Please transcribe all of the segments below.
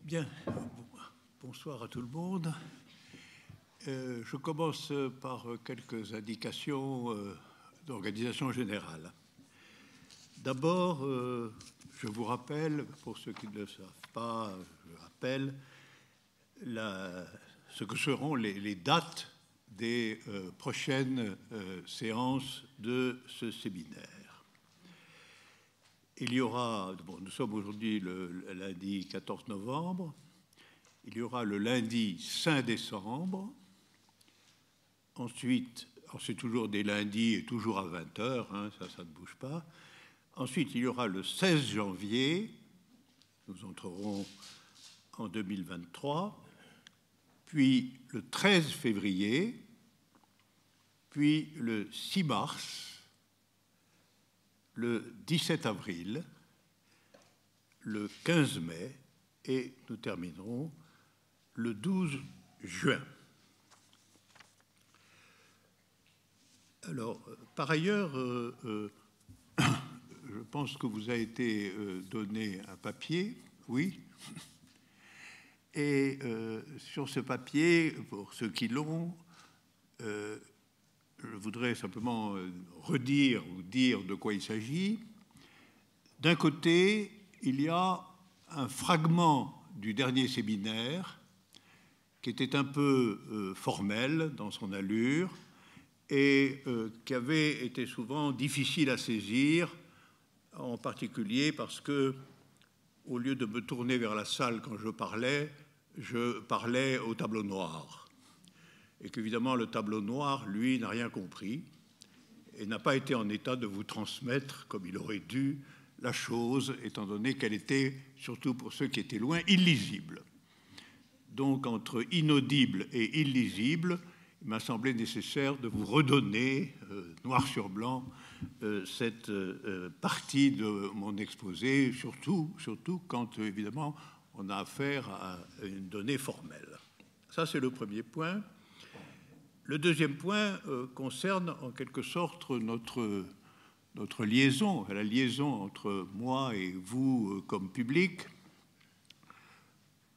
Bien, bonsoir à tout le monde. Je commence par quelques indications d'organisation générale. D'abord, je vous rappelle, pour ceux qui ne le savent pas, je rappelle ce que seront les dates des prochaines séances de ce séminaire. Il y aura, bon, nous sommes aujourd'hui le lundi 14 novembre, il y aura le lundi 5 décembre, ensuite, c'est toujours des lundis et toujours à 20h, hein, ça ne bouge pas. Ensuite, il y aura le 16 janvier, nous entrerons en 2023, puis le 13 février, puis le 6 mars, le 17 avril, le 15 mai, et nous terminerons le 12 juin. Alors, par ailleurs, je pense que vous a été donné un papier, oui. Et sur ce papier, pour ceux qui l'ont, je voudrais simplement redire ou dire de quoi il s'agit. D'un côté, il y a un fragment du dernier séminaire qui était un peu formel dans son allure et qui avait été souvent difficile à saisir, en particulier parce que, au lieu de me tourner vers la salle quand je parlais au tableau noir. Et qu'évidemment, le tableau noir, lui, n'a rien compris et n'a pas été en état de vous transmettre, comme il aurait dû, la chose, étant donné qu'elle était, surtout pour ceux qui étaient loin, illisible. Donc, entre inaudible et illisible, il m'a semblé nécessaire de vous redonner, noir sur blanc, cette partie de mon exposé, surtout quand, évidemment, on a affaire à une donnée formelle. Ça, c'est le premier point. Le deuxième point concerne en quelque sorte notre liaison, la liaison entre moi et vous comme public.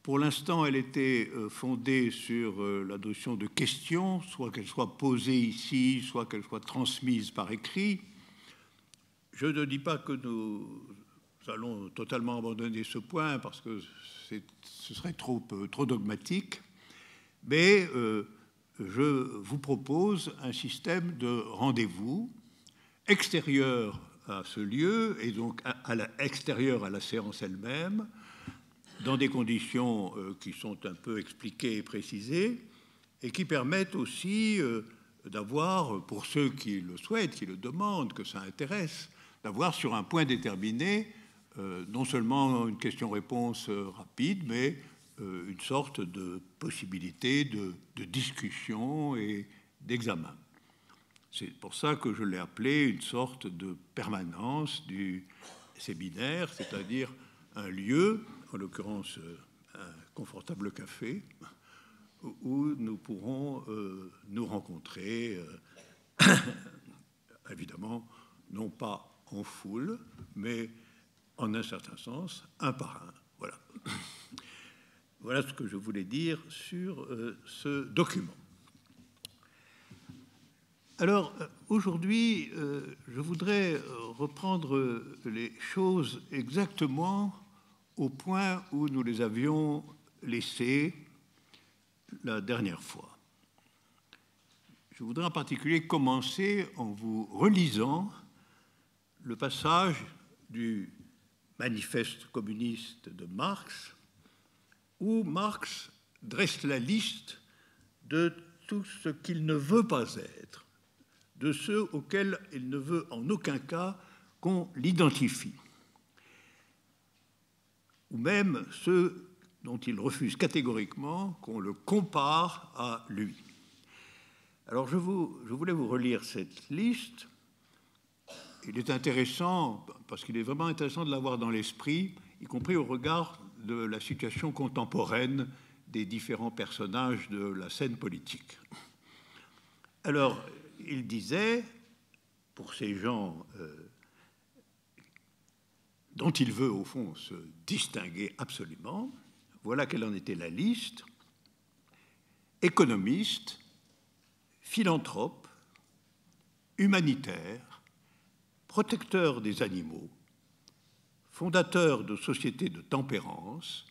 Pour l'instant, elle était fondée sur la notion de question, soit qu'elle soit posée ici, soit qu'elle soit transmise par écrit. Je ne dis pas que nous allons totalement abandonner ce point parce que ce serait trop dogmatique, mais je vous propose un système de rendez-vous extérieur à ce lieu et donc extérieur à la séance elle-même, dans des conditions qui sont un peu expliquées et précisées et qui permettent aussi d'avoir, pour ceux qui le souhaitent, qui le demandent, que ça intéresse, d'avoir sur un point déterminé non seulement une question-réponse rapide, mais une sorte de possibilité de discussion et d'examen. C'est pour ça que je l'ai appelé une sorte de permanence du séminaire, c'est-à-dire un lieu, en l'occurrence un confortable café, où nous pourrons nous rencontrer, évidemment, non pas en foule, mais en un certain sens, un par un. Voilà. Voilà ce que je voulais dire sur ce document. Alors, aujourd'hui, je voudrais reprendre les choses exactement au point où nous les avions laissées la dernière fois. Je voudrais en particulier commencer en vous relisant le passage du Manifeste communiste de Marx, où Marx dresse la liste de tout ce qu'il ne veut pas être, de ceux auxquels il ne veut en aucun cas qu'on l'identifie, ou même ceux dont il refuse catégoriquement qu'on le compare à lui. Alors je voulais vous relire cette liste. Il est intéressant, parce qu'il est vraiment intéressant de l'avoir dans l'esprit, y compris au regard de la situation contemporaine des différents personnages de la scène politique. Alors, il disait, pour ces gens dont il veut, au fond, se distinguer absolument, voilà quelle en était la liste: économiste, philanthrope, humanitaire, protecteur des animaux, fondateur de sociétés de tempérance,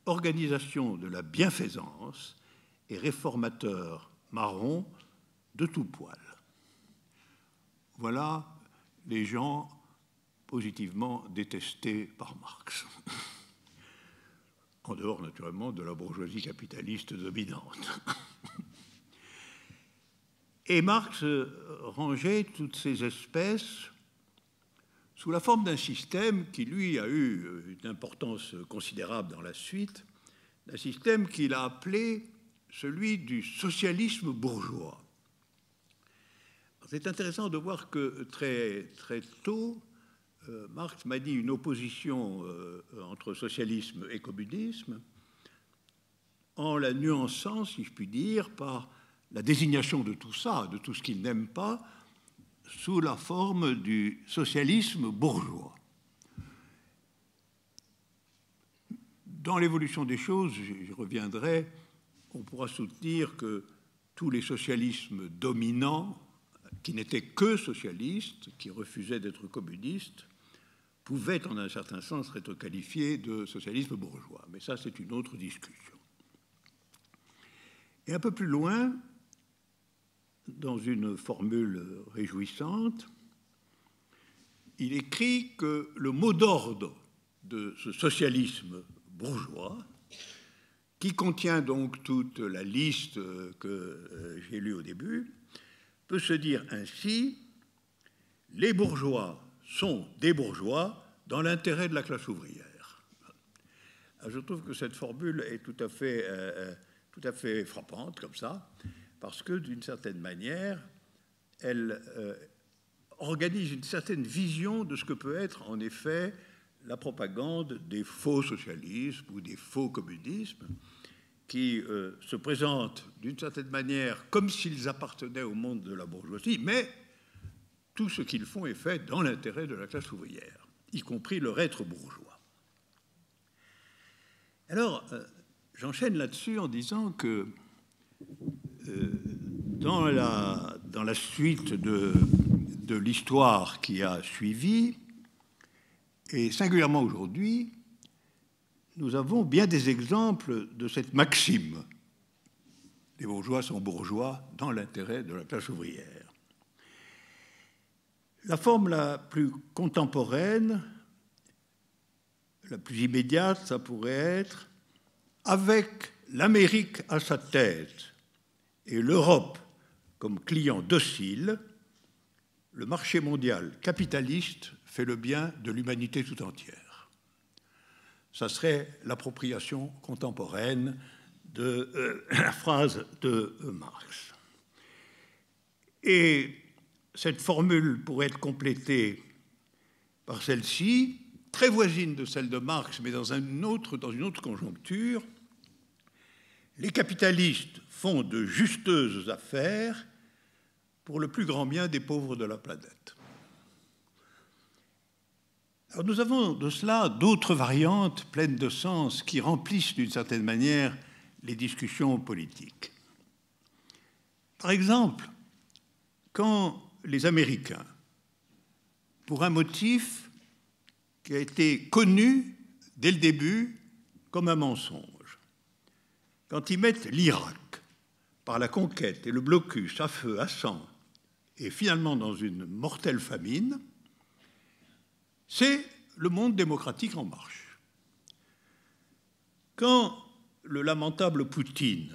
organisation de la bienfaisance et réformateur marron de tout poil. Voilà les gens positivement détestés par Marx, en dehors naturellement de la bourgeoisie capitaliste dominante. Et Marx rangeait toutes ces espèces sous la forme d'un système qui, lui, a eu une importance considérable dans la suite, d'un système qu'il a appelé celui du socialisme bourgeois. C'est intéressant de voir que très tôt, Marx manie une opposition entre socialisme et communisme en la nuançant, si je puis dire, par la désignation de tout ça, de tout ce qu'il n'aime pas, sous la forme du socialisme bourgeois. Dans l'évolution des choses, j'y reviendrai, on pourra soutenir que tous les socialismes dominants, qui n'étaient que socialistes, qui refusaient d'être communistes, pouvaient en un certain sens être qualifiés de socialisme bourgeois. Mais ça, c'est une autre discussion. Et un peu plus loin, dans une formule réjouissante, il écrit que le mot d'ordre de ce socialisme bourgeois, qui contient donc toute la liste que j'ai lue au début, peut se dire ainsi: les bourgeois sont des bourgeois dans l'intérêt de la classe ouvrière. Alors, je trouve que cette formule est tout à fait frappante, comme ça, parce que, d'une certaine manière, elle organise une certaine vision de ce que peut être, en effet, la propagande des faux socialismes ou des faux communismes, qui se présentent, d'une certaine manière, comme s'ils appartenaient au monde de la bourgeoisie, mais tout ce qu'ils font est fait dans l'intérêt de la classe ouvrière, y compris leur être bourgeois. Alors, j'enchaîne là-dessus en disant que dans la suite de l'histoire qui a suivi, et singulièrement aujourd'hui, nous avons bien des exemples de cette maxime. Les bourgeois sont bourgeois dans l'intérêt de la classe ouvrière. La forme la plus contemporaine, la plus immédiate, ça pourrait être: avec l'Amérique à sa tête et l'Europe comme client docile, le marché mondial capitaliste fait le bien de l'humanité tout entière. Ça serait l'appropriation contemporaine de la phrase de Marx. Et cette formule pourrait être complétée par celle-ci, très voisine de celle de Marx, mais dans une autre conjoncture: les capitalistes font de justeuses affaires pour le plus grand bien des pauvres de la planète. Alors nous avons de cela d'autres variantes pleines de sens qui remplissent d'une certaine manière les discussions politiques. Par exemple, quand les Américains, pour un motif qui a été connu dès le début comme un mensonge, quand ils mettent l'Irak par la conquête et le blocus à feu, à sang, et finalement dans une mortelle famine, c'est le monde démocratique en marche. Quand le lamentable Poutine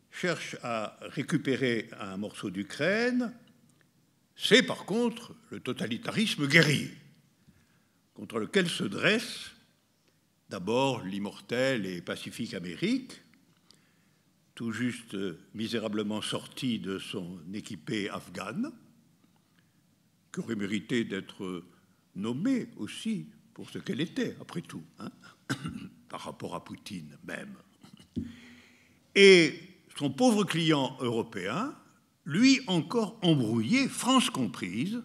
cherche à récupérer un morceau d'Ukraine, c'est par contre le totalitarisme guerrier, contre lequel se dresse d'abord l'immortelle et pacifique Amérique, tout juste misérablement sortie de son équipée afghane, qui aurait mérité d'être nommée aussi pour ce qu'elle était, après tout, hein, par rapport à Poutine même. Et son pauvre client européen, lui encore embrouillé, France comprise,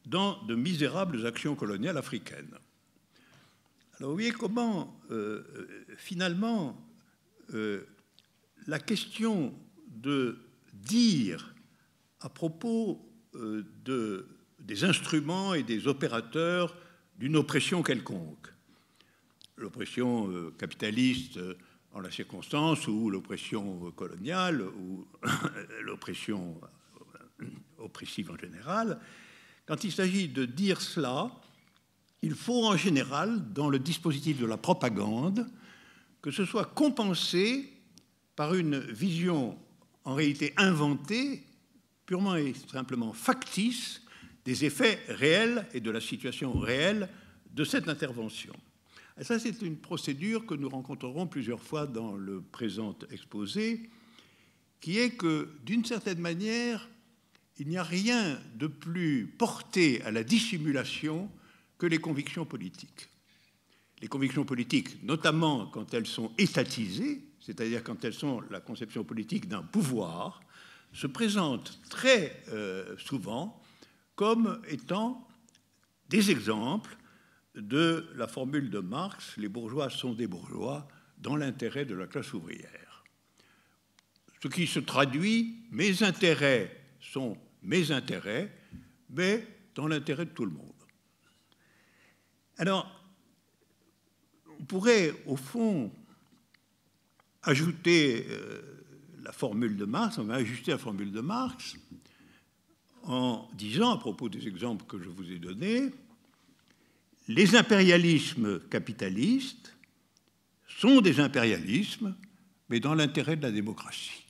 dans de misérables actions coloniales africaines. Alors vous voyez comment, finalement, la question de dire à propos des instruments et des opérateurs d'une oppression quelconque, l'oppression capitaliste en la circonstance, ou l'oppression coloniale, ou l'oppression oppressive en général, quand il s'agit de dire cela, il faut en général, dans le dispositif de la propagande, que ce soit compensé par une vision en réalité inventée, purement et simplement factice, des effets réels et de la situation réelle de cette intervention. Et ça, c'est une procédure que nous rencontrerons plusieurs fois dans le présent exposé, qui est que, d'une certaine manière, il n'y a rien de plus porté à la dissimulation que les convictions politiques. Les convictions politiques, notamment quand elles sont étatisées, c'est-à-dire quand elles sont la conception politique d'un pouvoir, se présentent très souvent comme étant des exemples de la formule de Marx, les bourgeois sont des bourgeois dans l'intérêt de la classe ouvrière. Ce qui se traduit, mes intérêts sont mes intérêts, mais dans l'intérêt de tout le monde. Alors, on pourrait, au fond, ajouter la formule de Marx, on va ajuster la formule de Marx en disant, à propos des exemples que je vous ai donnés, les impérialismes capitalistes sont des impérialismes, mais dans l'intérêt de la démocratie.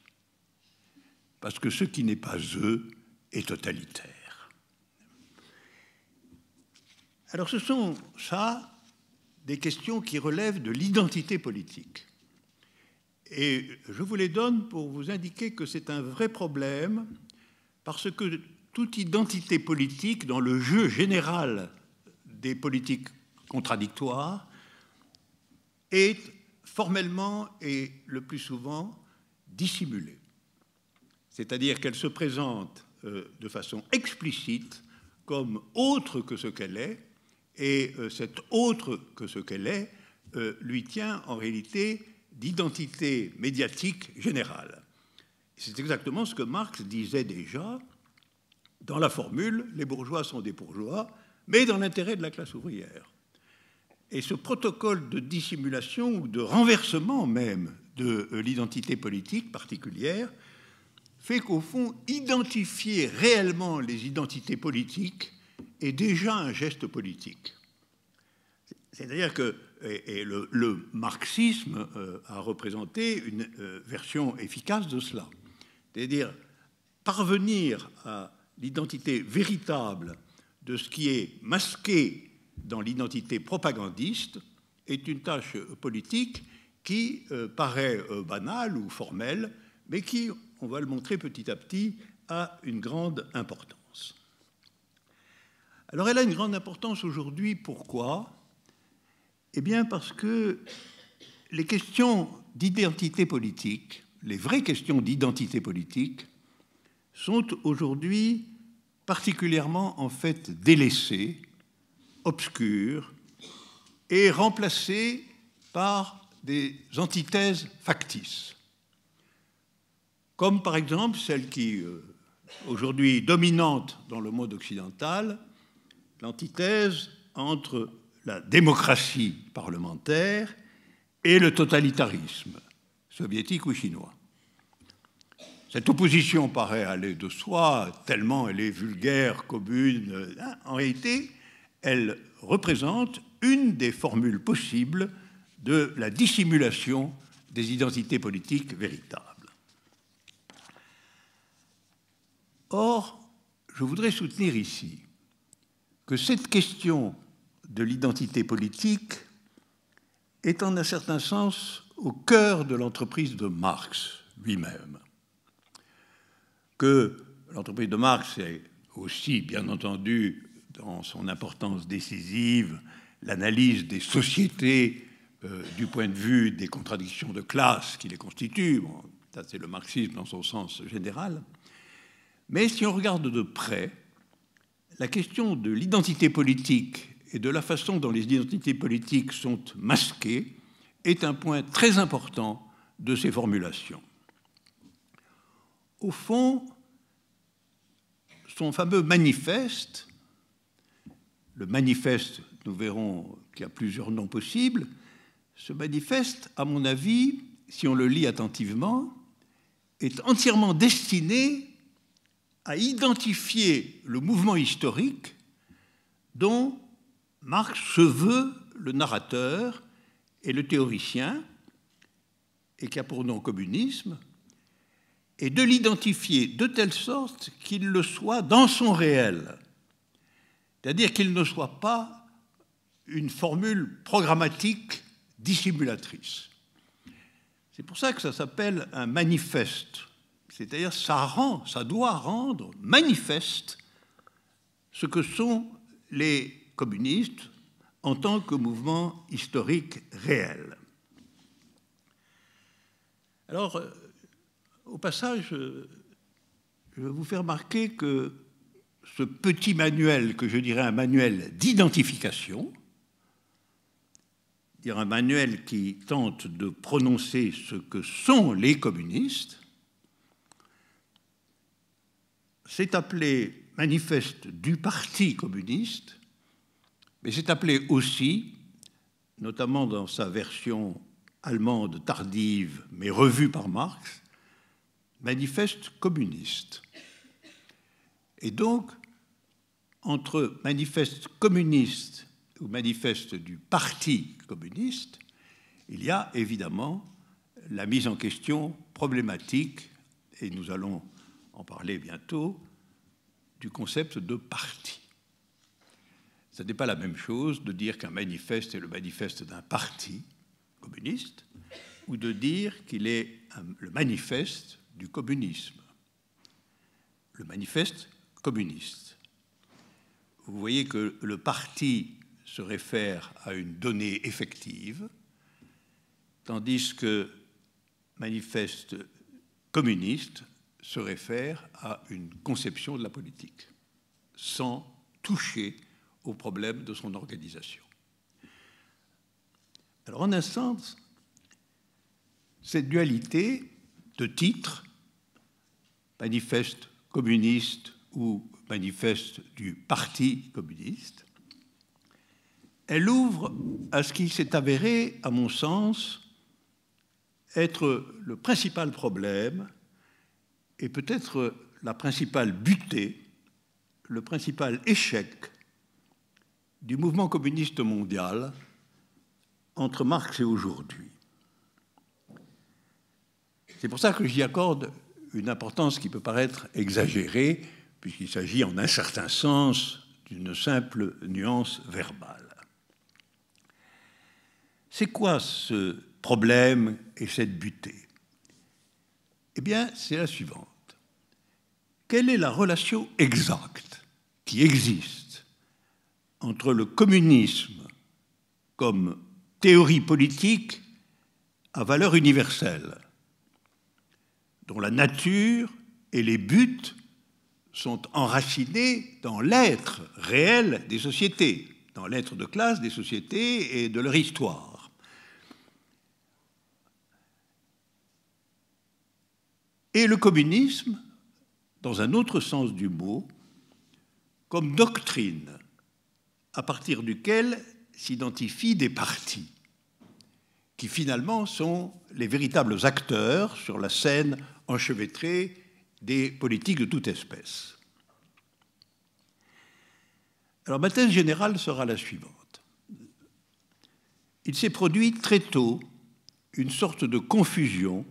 Parce que ce qui n'est pas eux est totalitaire. Alors ce sont, ça, des questions qui relèvent de l'identité politique. Et je vous les donne pour vous indiquer que c'est un vrai problème, parce que toute identité politique, dans le jeu général des politiques contradictoires, est formellement et le plus souvent dissimulée. C'est-à-dire qu'elle se présente de façon explicite comme autre que ce qu'elle est, et cette autre que ce qu'elle est lui tient en réalité d'identité médiatique générale. C'est exactement ce que Marx disait déjà dans la formule « les bourgeois sont des bourgeois », mais dans l'intérêt de la classe ouvrière. Et ce protocole de dissimulation ou de renversement même de l'identité politique particulière fait qu'au fond, identifier réellement les identités politiques est déjà un geste politique. C'est-à-dire que le marxisme a représenté une version efficace de cela. C'est-à-dire parvenir à l'identité véritable de ce qui est masqué dans l'identité propagandiste est une tâche politique qui paraît banale ou formelle, mais qui, on va le montrer petit à petit, a une grande importance. Alors elle a une grande importance aujourd'hui, pourquoi ? Eh bien parce que les questions d'identité politique, les vraies questions d'identité politique, sont aujourd'hui particulièrement en fait délaissées, obscures et remplacées par des antithèses factices. Comme par exemple celle qui, aujourd'hui dominante dans le monde occidental, l'antithèse entre la démocratie parlementaire et le totalitarisme, soviétique ou chinois. Cette opposition paraît aller de soi, tellement elle est vulgaire, commune. En réalité, elle représente une des formules possibles de la dissimulation des identités politiques véritables. Or, je voudrais soutenir ici que cette question de l'identité politique est en un certain sens au cœur de l'entreprise de Marx lui-même. Que l'entreprise de Marx est aussi, bien entendu, dans son importance décisive, l'analyse des sociétés du point de vue des contradictions de classe qui les constituent. Bon, ça, c'est le marxisme dans son sens général. Mais si on regarde de près, la question de l'identité politique et de la façon dont les identités politiques sont masquées est un point très important de ces formulations. Au fond, son fameux manifeste, le manifeste, nous verrons qu'il y a plusieurs noms possibles, ce manifeste, à mon avis, si on le lit attentivement, est entièrement destiné à identifier le mouvement historique dont Marx se veut le narrateur et le théoricien, et qui a pour nom communisme, et de l'identifier de telle sorte qu'il le soit dans son réel, c'est-à-dire qu'il ne soit pas une formule programmatique dissimulatrice. C'est pour ça que ça s'appelle un manifeste, c'est-à-dire ça doit rendre manifeste ce que sont les communistes en tant que mouvement historique réel. Alors, au passage, je vais vous faire remarquer que ce petit manuel, que je dirais un manuel d'identification, un manuel qui tente de prononcer ce que sont les communistes, c'est appelé manifeste du Parti communiste, mais c'est appelé aussi, notamment dans sa version allemande tardive, mais revue par Marx, manifeste communiste. Et donc, entre manifeste communiste ou manifeste du Parti communiste, il y a évidemment la mise en question problématique, et nous allons en parler bientôt, du concept de parti. Ce n'est pas la même chose de dire qu'un manifeste est le manifeste d'un parti communiste ou de dire qu'il est le manifeste du communisme. Le manifeste communiste. Vous voyez que le parti se réfère à une donnée effective, tandis que manifeste communiste se réfère à une conception de la politique, sans toucher au problème de son organisation. Alors, en un sens, cette dualité de titres, manifeste communiste ou manifeste du Parti communiste, elle ouvre à ce qui s'est avéré, à mon sens, être le principal problème et peut-être la principale butée, le principal échec du mouvement communiste mondial entre Marx et aujourd'hui. C'est pour ça que j'y accorde une importance qui peut paraître exagérée, puisqu'il s'agit en un certain sens d'une simple nuance verbale. C'est quoi ce problème et cette butée? Eh bien, c'est la suivante. Quelle est la relation exacte qui existe entre le communisme comme théorie politique à valeur universelle, dont la nature et les buts sont enracinés dans l'être réel des sociétés, dans l'être de classe des sociétés et de leur histoire? Et le communisme, dans un autre sens du mot, comme doctrine à partir duquel s'identifient des partis, qui finalement sont les véritables acteurs sur la scène enchevêtrée des politiques de toute espèce. Alors ma thèse générale sera la suivante. Il s'est produit très tôt une sorte de confusion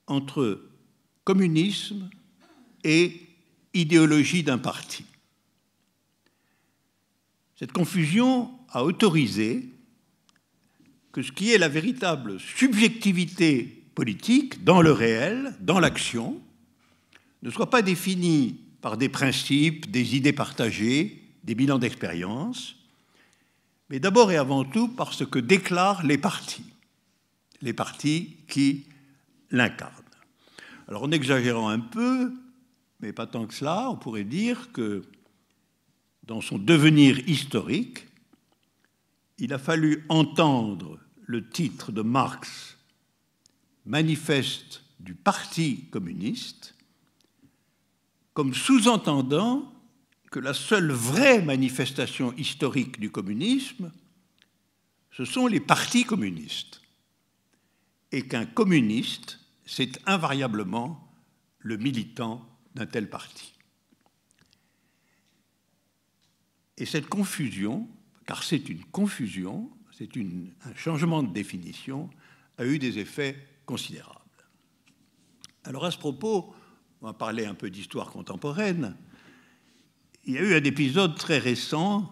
entre communisme et idéologie d'un parti. Cette confusion a autorisé que ce qui est la véritable subjectivité politique dans le réel, dans l'action, ne soit pas défini par des principes, des idées partagées, des bilans d'expérience, mais d'abord et avant tout par ce que déclarent les partis qui l'incarnent. Alors en exagérant un peu, mais pas tant que cela, on pourrait dire que dans son devenir historique, il a fallu entendre le titre de Marx, Manifeste du Parti communiste, comme sous-entendant que la seule vraie manifestation historique du communisme, ce sont les partis communistes, et qu'un communiste, c'est invariablement le militant d'un tel parti. Et cette confusion, car c'est une confusion, c'est un changement de définition, a eu des effets considérables. Alors à ce propos, on va parler un peu d'histoire contemporaine. Il y a eu un épisode très récent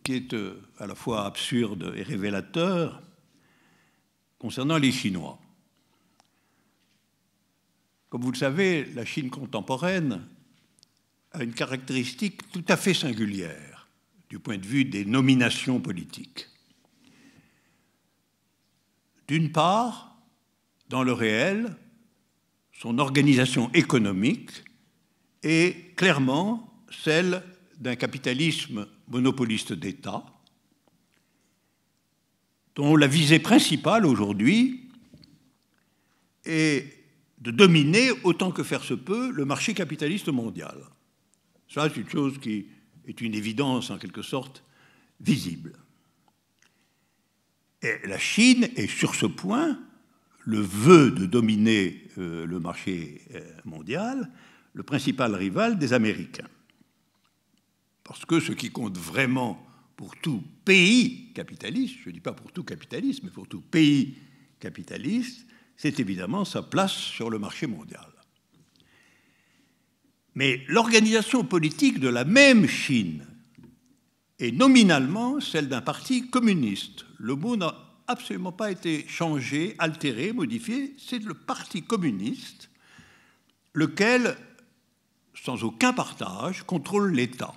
qui est à la fois absurde et révélateur concernant les Chinois. Comme vous le savez, la Chine contemporaine a une caractéristique tout à fait singulière du point de vue des nominations politiques. D'une part, dans le réel, son organisation économique est clairement celle d'un capitalisme monopoliste d'État, dont la visée principale aujourd'hui est de dominer, autant que faire se peut, le marché capitaliste mondial. Ça, c'est une chose qui est une évidence, en quelque sorte, visible. Et la Chine est, sur ce point, le vœu de dominer le marché mondial, le principal rival des Américains. Parce que ce qui compte vraiment pour tout pays capitaliste, je ne dis pas pour tout capitalisme, mais pour tout pays capitaliste, c'est évidemment sa place sur le marché mondial. Mais l'organisation politique de la même Chine est nominalement celle d'un parti communiste. Le mot n'a absolument pas été changé, altéré, modifié. C'est le parti communiste, lequel, sans aucun partage, contrôle l'État.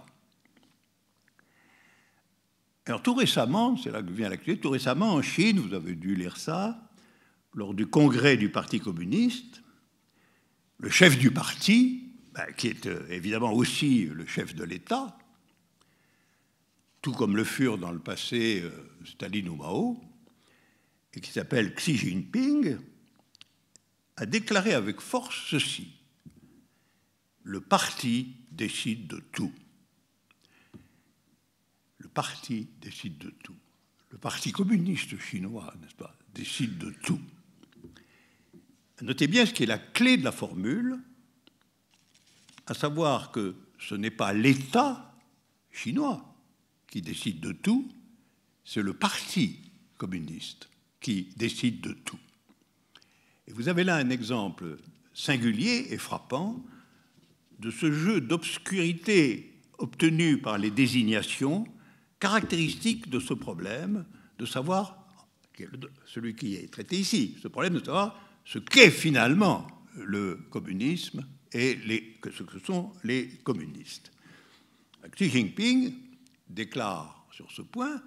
Alors tout récemment, c'est là que vient l'actualité, tout récemment en Chine, vous avez dû lire ça, lors du congrès du Parti communiste, le chef du parti, qui est évidemment aussi le chef de l'État, tout comme le furent dans le passé Staline ou Mao, et qui s'appelle Xi Jinping, a déclaré avec force ceci: le parti décide de tout. Le parti décide de tout. Le Parti communiste chinois, n'est-ce pas, décide de tout. Notez bien ce qui est la clé de la formule, à savoir que ce n'est pas l'État chinois qui décide de tout, c'est le Parti communiste qui décide de tout. Et vous avez là un exemple singulier et frappant de ce jeu d'obscurité obtenu par les désignations, caractéristique de ce problème, de savoir, celui qui est traité ici, ce problème de savoir ce qu'est finalement le communisme et ce que sont les communistes. Xi Jinping déclare sur ce point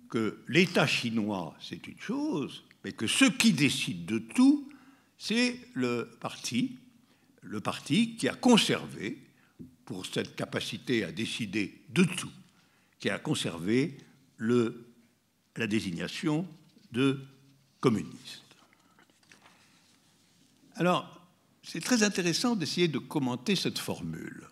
que l'État chinois, c'est une chose, mais que ce qui décide de tout, c'est le parti qui a conservé, pour cette capacité à décider de tout, qui a conservé la désignation de communiste. Alors, c'est très intéressant d'essayer de commenter cette formule.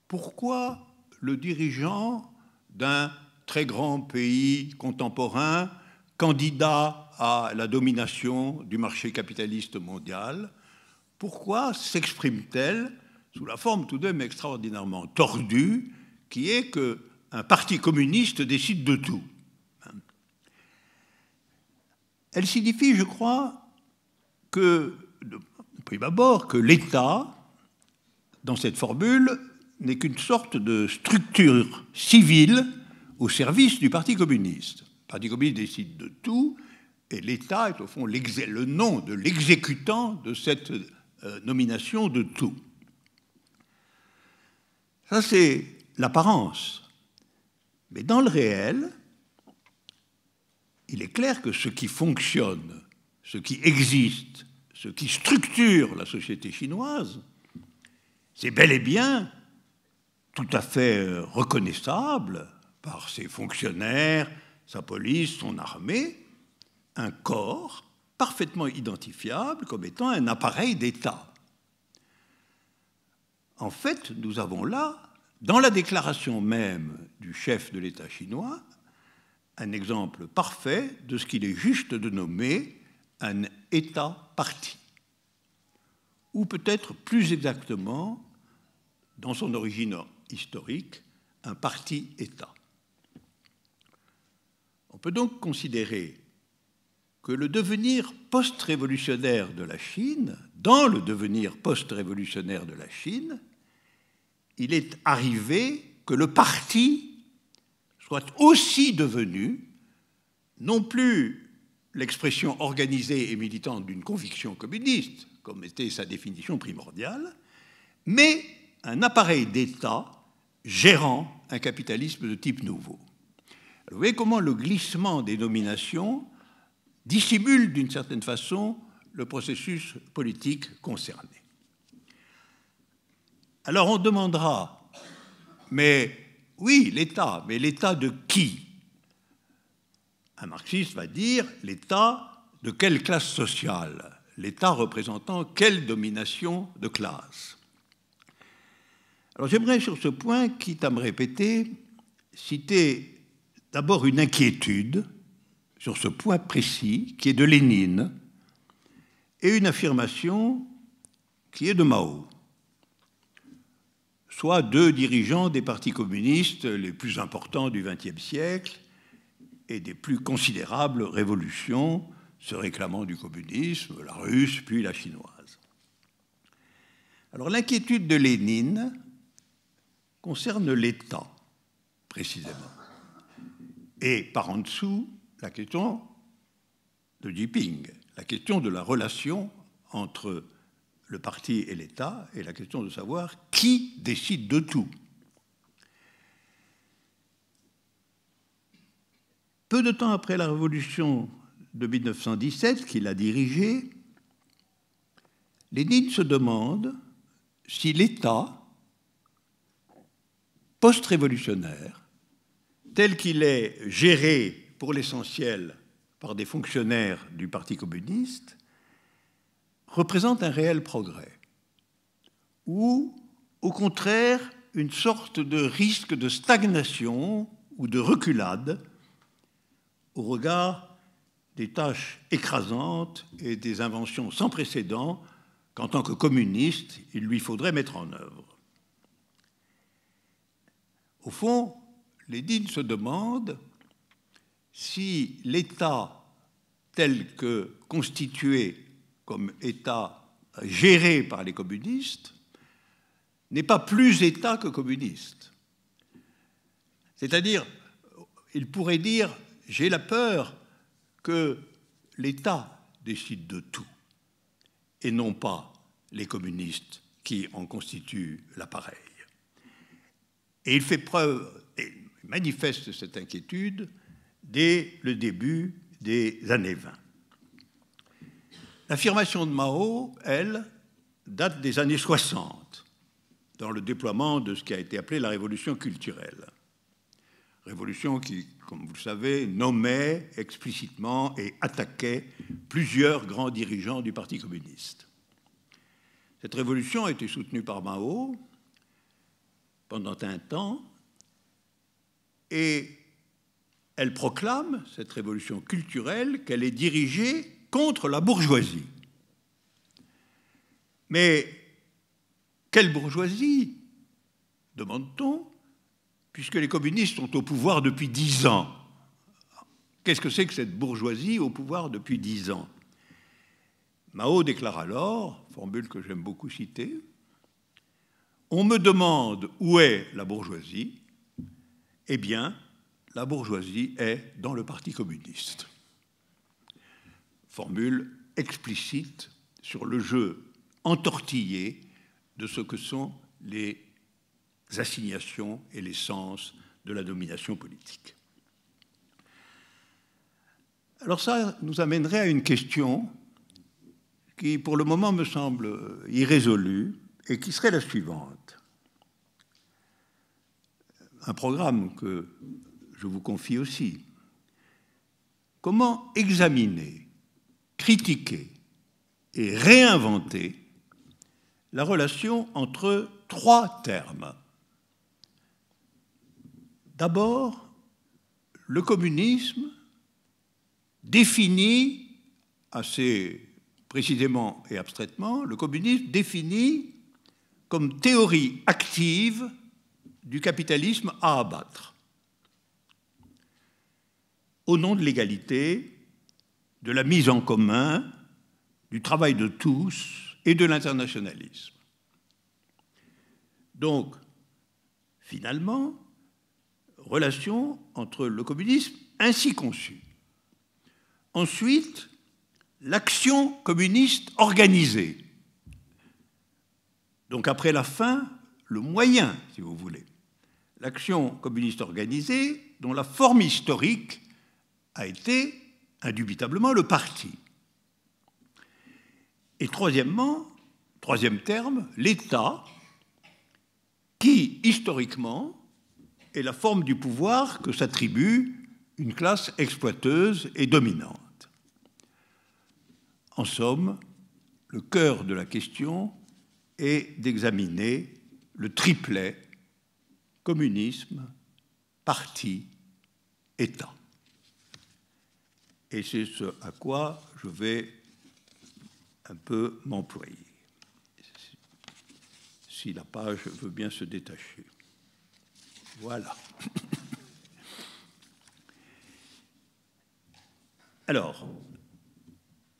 Pourquoi le dirigeant d'un très grand pays contemporain, candidat à la domination du marché capitaliste mondial, pourquoi s'exprime-t-elle sous la forme tout de même extraordinairement tordue, qui est qu'un parti communiste décide de tout? Elle signifie, je crois, que, de prime abord, que l'État, dans cette formule, n'est qu'une sorte de structure civile au service du Parti communiste. Le Parti communiste décide de tout, et l'État est au fond le nom de l'exécutant de cette nomination de tout. Ça, c'est l'apparence. Mais dans le réel, il est clair que ce qui fonctionne, ce qui existe, ce qui structure la société chinoise, c'est bel et bien tout à fait reconnaissable par ses fonctionnaires, sa police, son armée, un corps parfaitement identifiable comme étant un appareil d'État. En fait, nous avons là, dans la déclaration même du chef de l'État chinois, un exemple parfait de ce qu'il est juste de nommer un État-parti, ou peut-être plus exactement, dans son origine historique, un parti-État. On peut donc considérer que le devenir post-révolutionnaire de la Chine, dans le devenir post-révolutionnaire de la Chine, il est arrivé que le parti soit aussi devenu, non plus l'expression organisée et militante d'une conviction communiste, comme était sa définition primordiale, mais un appareil d'État gérant un capitalisme de type nouveau. Alors, vous voyez comment le glissement des nominations dissimule d'une certaine façon le processus politique concerné. Alors on demandera, mais oui, l'État, mais l'État de qui? Un marxiste va dire l'État de quelle classe sociale? L'État représentant quelle domination de classe? Alors j'aimerais sur ce point, quitte à me répéter, citer d'abord une inquiétude sur ce point précis qui est de Lénine et une affirmation qui est de Mao, soit deux dirigeants des partis communistes les plus importants du XXe siècle et des plus considérables révolutions se réclamant du communisme, la russe puis la chinoise. Alors l'inquiétude de Lénine concerne l'État, précisément. Et par en dessous, la question de Jinping, la question de la relation entre le parti et l'État, et la question de savoir qui décide de tout. Peu de temps après la révolution de 1917, qu'il a dirigée, Lénine se demande si l'État post-révolutionnaire, tel qu'il est géré pour l'essentiel par des fonctionnaires du Parti communiste, représente un réel progrès, ou, au contraire, une sorte de risque de stagnation ou de reculade au regard des tâches écrasantes et des inventions sans précédent qu'en tant que communiste, il lui faudrait mettre en œuvre. Au fond, Lénine se demande si l'État tel que constitué comme État géré par les communistes n'est pas plus État que communiste. C'est-à-dire, il pourrait dire, j'ai la peur que l'État décide de tout, et non pas les communistes qui en constituent l'appareil. Et il fait preuve, et manifeste cette inquiétude dès le début des années 20. L'affirmation de Mao, elle, date des années 60, dans le déploiement de ce qui a été appelé la révolution culturelle. Révolution qui, comme vous le savez, nommait explicitement et attaquait plusieurs grands dirigeants du Parti communiste. Cette révolution a été soutenue par Mao pendant un temps, et elle proclame, cette révolution culturelle, qu'elle est dirigée contre la bourgeoisie. Mais quelle bourgeoisie, demande-t-on, puisque les communistes sont au pouvoir depuis 10 ans? Qu'est-ce que c'est que cette bourgeoisie au pouvoir depuis 10 ans? Mao déclare alors, formule que j'aime beaucoup citer, « On me demande où est la bourgeoisie, eh bien, la bourgeoisie est dans le Parti communiste. » Formule explicite sur le jeu entortillé de ce que sont les assignations et les sens de la domination politique. Alors ça nous amènerait à une question qui, pour le moment, me semble irrésolue et qui serait la suivante. un programme que je vous confie aussi. Comment examiner, critiquer et réinventer la relation entre trois termes. D'abord, le communisme définit assez précisément et abstraitement, le communisme définit comme théorie active du capitalisme à abattre, au nom de l'égalité, de la mise en commun, du travail de tous et de l'internationalisme. Donc, finalement, relation entre le communisme ainsi conçu. Ensuite, l'action communiste organisée. Donc, après la fin, le moyen, si vous voulez. L'action communiste organisée, dont la forme historique a été indubitablement le parti. Et troisièmement, troisième terme, l'État, qui, historiquement, est la forme du pouvoir que s'attribue une classe exploiteuse et dominante. En somme, le cœur de la question est d'examiner le triplet communisme, parti, État. Et c'est ce à quoi je vais un peu m'employer, si la page veut bien se détacher. Voilà. Alors,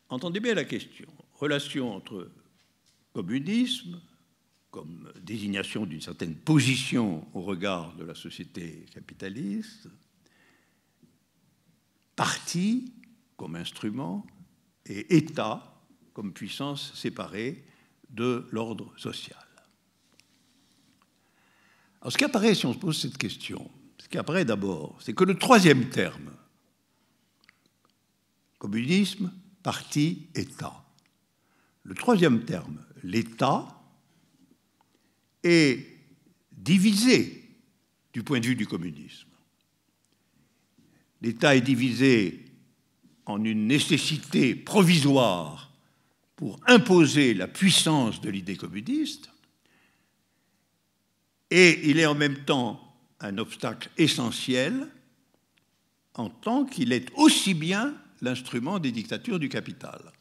entendez bien la question. Relation entre communisme, comme désignation d'une certaine position au regard de la société capitaliste, parti comme instrument et État comme puissance séparée de l'ordre social. Alors, ce qui apparaît, si on se pose cette question, ce qui apparaît d'abord, c'est que le troisième terme, communisme, parti, État, le troisième terme, l'État, est divisé du point de vue du communisme. L'État est divisé en une nécessité provisoire pour imposer la puissance de l'idée communiste, et il est en même temps un obstacle essentiel en tant qu'il est aussi bien l'instrument des dictatures du capital.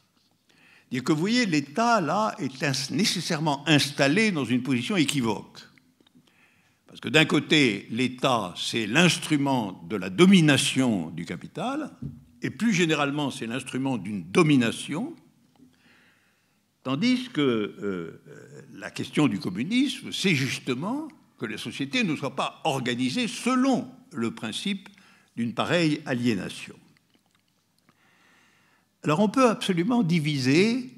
C'est-à-dire que vous voyez, l'État, là, est nécessairement installé dans une position équivoque. Parce que d'un côté, l'État, c'est l'instrument de la domination du capital, et plus généralement, c'est l'instrument d'une domination, tandis que la question du communisme, c'est justement que les sociétés ne soient pas organisées selon le principe d'une pareille aliénation. Alors on peut absolument diviser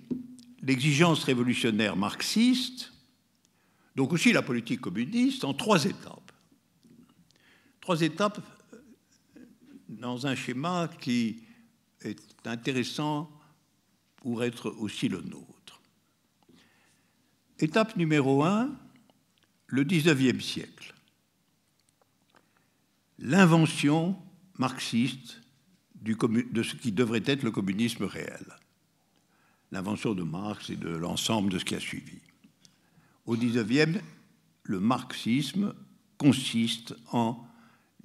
l'exigence révolutionnaire marxiste, donc aussi la politique communiste, en trois étapes. Trois étapes dans un schéma qui est intéressant pour être aussi le nôtre. Étape numéro 1, le XIXe siècle. L'invention marxiste de ce qui devrait être le communisme réel. L'invention de Marx et de l'ensemble de ce qui a suivi. Au XIXe, le marxisme consiste en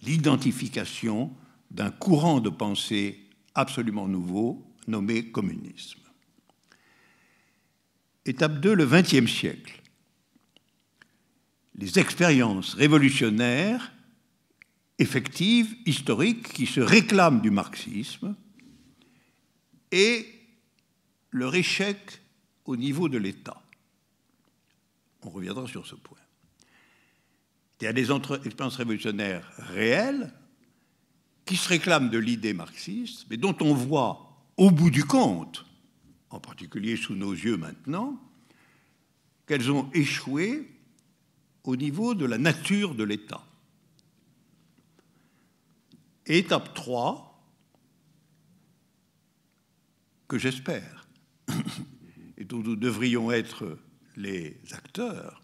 l'identification d'un courant de pensée absolument nouveau nommé communisme. Étape 2, le XXe siècle. Les expériences révolutionnaires effectives, historiques, qui se réclament du marxisme et leur échec au niveau de l'État. On reviendra sur ce point. Il y a des expériences révolutionnaires réelles qui se réclament de l'idée marxiste, mais dont on voit, au bout du compte, en particulier sous nos yeux maintenant, qu'elles ont échoué au niveau de la nature de l'État. Et étape 3, que j'espère, et dont nous devrions être les acteurs,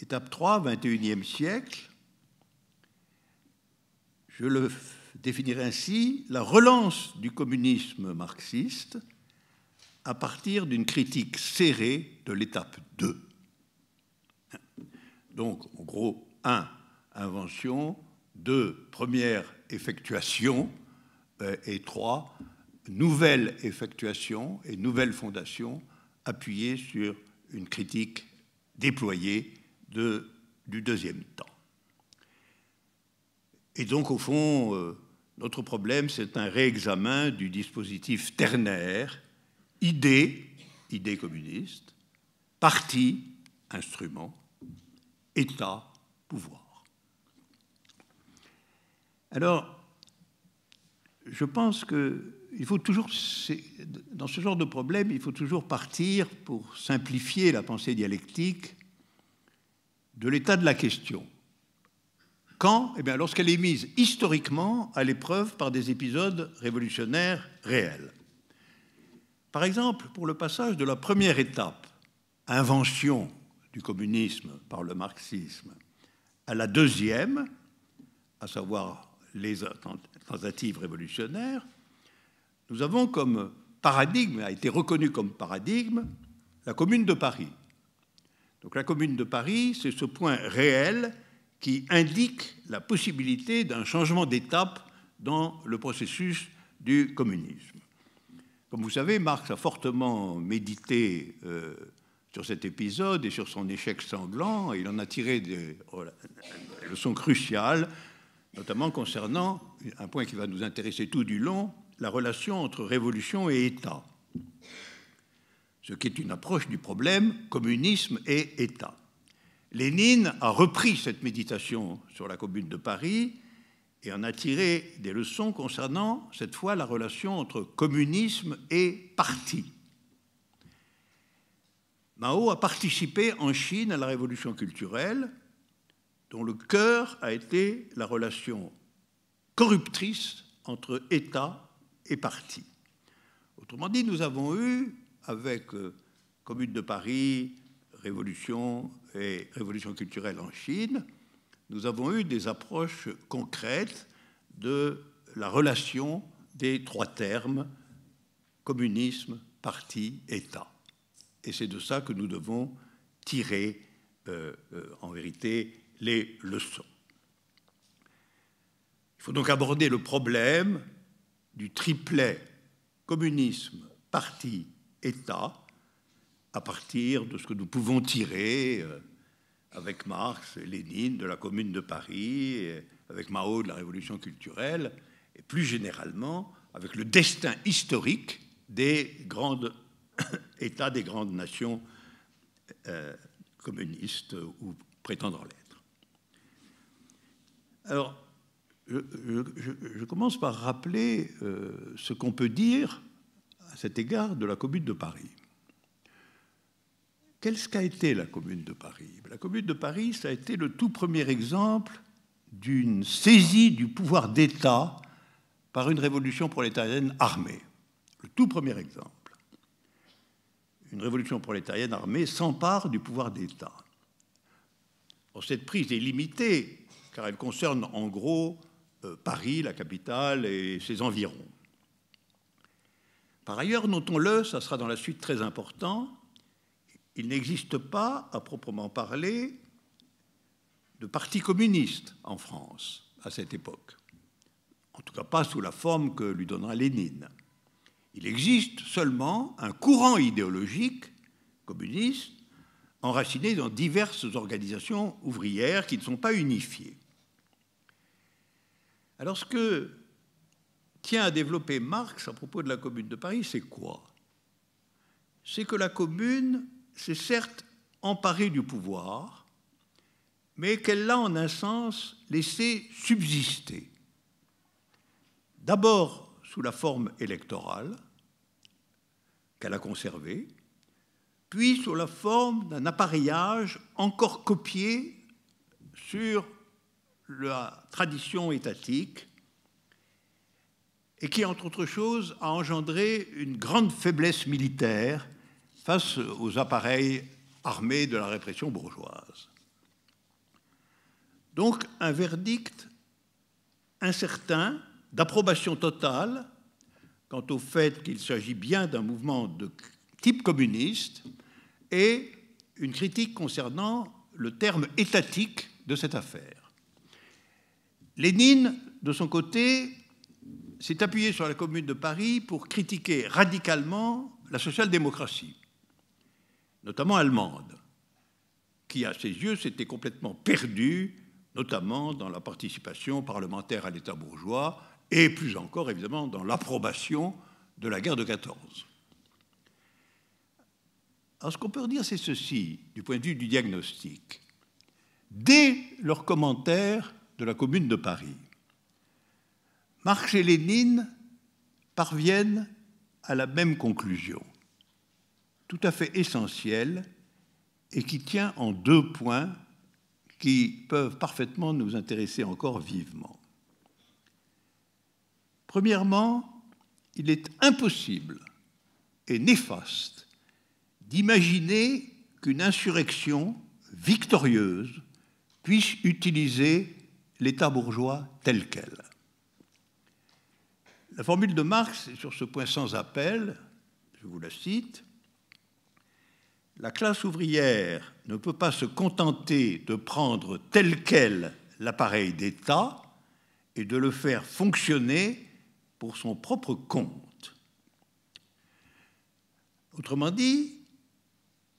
étape 3, XXIe siècle, je le définirai ainsi, la relance du communisme marxiste à partir d'une critique serrée de l'étape 2. Donc, en gros, 1, invention, 2, première effectuation, et 3, nouvelle effectuation et nouvelle fondation appuyée sur une critique déployée du deuxième temps. Et donc, au fond, notre problème, c'est un réexamen du dispositif ternaire, idée communiste, parti, instrument, État, pouvoir. Alors, je pense qu'il faut toujours, dans ce genre de problème, il faut toujours partir, pour simplifier la pensée dialectique, de l'état de la question. Quand? Eh bien, lorsqu'elle est mise historiquement à l'épreuve par des épisodes révolutionnaires réels. Par exemple, pour le passage de la première étape, invention du communisme par le marxisme, à la deuxième, à savoir les tentatives révolutionnaires, nous avons comme paradigme, a été reconnu comme paradigme, la Commune de Paris. Donc la Commune de Paris, c'est ce point réel qui indique la possibilité d'un changement d'étape dans le processus du communisme. Comme vous savez, Marx a fortement médité sur cet épisode et sur son échec sanglant, et il en a tiré des leçons cruciales, notamment concernant un point qui va nous intéresser tout du long, la relation entre révolution et État, ce qui est une approche du problème communisme et État. Lénine a repris cette méditation sur la Commune de Paris et en a tiré des leçons concernant, cette fois, la relation entre communisme et parti. Mao a participé en Chine à la révolution culturelle, dont le cœur a été la relation corruptrice entre État et parti. Autrement dit, nous avons eu, avec Commune de Paris, Révolution et Révolution culturelle en Chine, nous avons eu des approches concrètes de la relation des trois termes, communisme, parti, État. Et c'est de ça que nous devons tirer, en vérité, les leçons. Il faut donc aborder le problème du triplet communisme, parti, État, à partir de ce que nous pouvons tirer avec Marx et Lénine de la Commune de Paris, et avec Mao de la Révolution culturelle, et plus généralement avec le destin historique des grands États, des grandes nations communistes ou prétendant l'être. Alors, je commence par rappeler ce qu'on peut dire à cet égard de la Commune de Paris. Qu'est-ce qu'a été la Commune de Paris? La Commune de Paris, ça a été le tout premier exemple d'une saisie du pouvoir d'État par une révolution prolétarienne armée. Le tout premier exemple. Une révolution prolétarienne armée s'empare du pouvoir d'État. Cette prise est limitée, car elle concerne en gros Paris, la capitale, et ses environs. Par ailleurs, notons-le, ça sera dans la suite très important, il n'existe pas, à proprement parler, de parti communiste en France à cette époque. En tout cas, pas sous la forme que lui donnera Lénine. Il existe seulement un courant idéologique communiste enraciné dans diverses organisations ouvrières qui ne sont pas unifiées. Alors, ce que tient à développer Marx à propos de la Commune de Paris, c'est quoi? C'est que la Commune s'est certes emparée du pouvoir, mais qu'elle l'a en un sens laissé subsister. D'abord sous la forme électorale, qu'elle a conservée, puis sous la forme d'un appareillage encore copié sur la tradition étatique et qui, entre autres choses, a engendré une grande faiblesse militaire face aux appareils armés de la répression bourgeoise. Donc, un verdict incertain, d'approbation totale quant au fait qu'il s'agit bien d'un mouvement de type communiste et une critique concernant le terme étatique de cette affaire. Lénine, de son côté, s'est appuyé sur la Commune de Paris pour critiquer radicalement la social-démocratie, notamment allemande, qui, à ses yeux, s'était complètement perdue, notamment dans la participation parlementaire à l'État bourgeois et, plus encore, évidemment, dans l'approbation de la guerre de 14. Alors, ce qu'on peut dire, c'est ceci, du point de vue du diagnostic. Dès leurs commentaires de la Commune de Paris, Marx et Lénine parviennent à la même conclusion, tout à fait essentielle et qui tient en deux points qui peuvent parfaitement nous intéresser encore vivement. Premièrement, il est impossible et néfaste d'imaginer qu'une insurrection victorieuse puisse utiliser l'État bourgeois tel quel. La formule de Marx est sur ce point sans appel, je vous la cite. La classe ouvrière ne peut pas se contenter de prendre tel quel l'appareil d'État et de le faire fonctionner pour son propre compte. Autrement dit,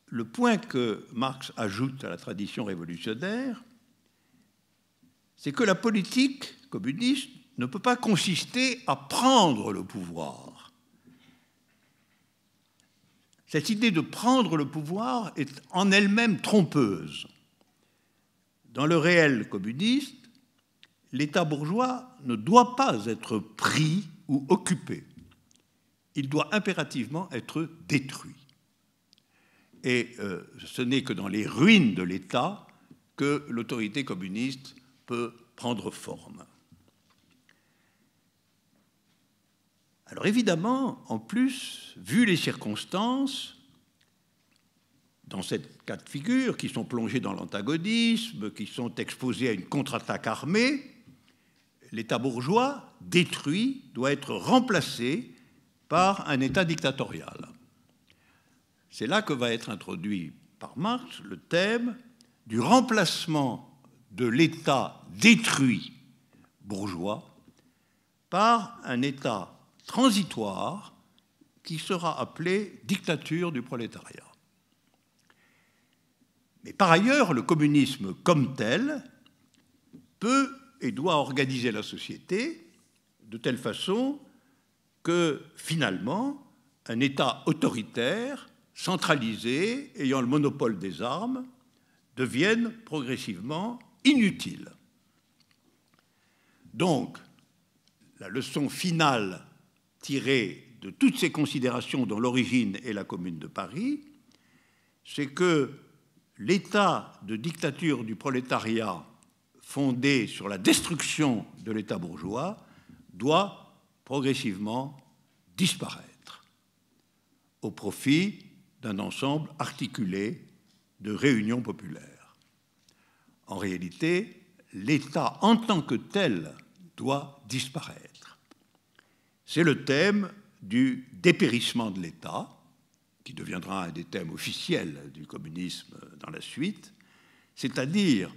le point que Marx ajoute à la tradition révolutionnaire, c'est que la politique communiste ne peut pas consister à prendre le pouvoir. Cette idée de prendre le pouvoir est en elle-même trompeuse. Dans le réel communiste, l'État bourgeois ne doit pas être pris ou occupé. Il doit impérativement être détruit. Et ce n'est que dans les ruines de l'État que l'autorité communiste peut prendre forme. Alors évidemment, en plus, vu les circonstances, dans cette cas de figure, qui sont plongés dans l'antagonisme, qui sont exposés à une contre-attaque armée, l'État bourgeois, détruit, doit être remplacé par un État dictatorial. C'est là que va être introduit par Marx le thème du remplacement de l'État détruit bourgeois par un État transitoire qui sera appelé dictature du prolétariat. Mais par ailleurs, le communisme comme tel peut et doit organiser la société de telle façon que finalement un État autoritaire, centralisé, ayant le monopole des armes, devienne progressivement inutile. Donc, la leçon finale tirée de toutes ces considérations dont l'origine est la Commune de Paris, c'est que l'état de dictature du prolétariat fondé sur la destruction de l'État bourgeois doit progressivement disparaître au profit d'un ensemble articulé de réunions populaires. En réalité, l'État en tant que tel doit disparaître. C'est le thème du dépérissement de l'État, qui deviendra un des thèmes officiels du communisme dans la suite, c'est-à-dire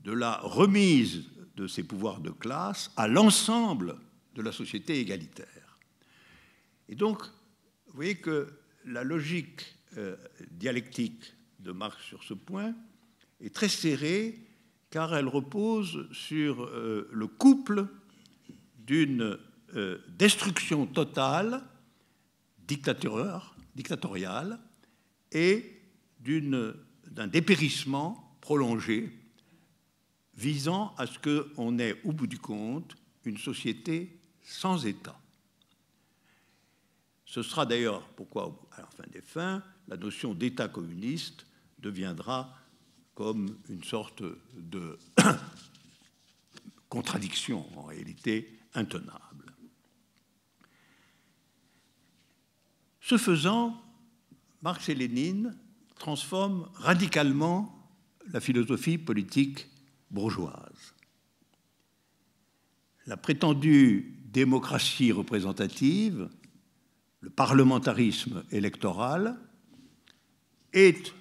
de la remise de ces pouvoirs de classe à l'ensemble de la société égalitaire. Et donc, vous voyez que la logique dialectique de Marx sur ce point est très serrée, car elle repose sur le couple d'une destruction totale, dictatoriale, et d'un dépérissement prolongé visant à ce qu'on ait, au bout du compte, une société sans État. Ce sera d'ailleurs pourquoi, à la fin des fins, la notion d'État communiste deviendra comme une sorte de contradiction, en réalité, intenable. Ce faisant, Marx et Lénine transforment radicalement la philosophie politique bourgeoise. la prétendue démocratie représentative, le parlementarisme électoral, est,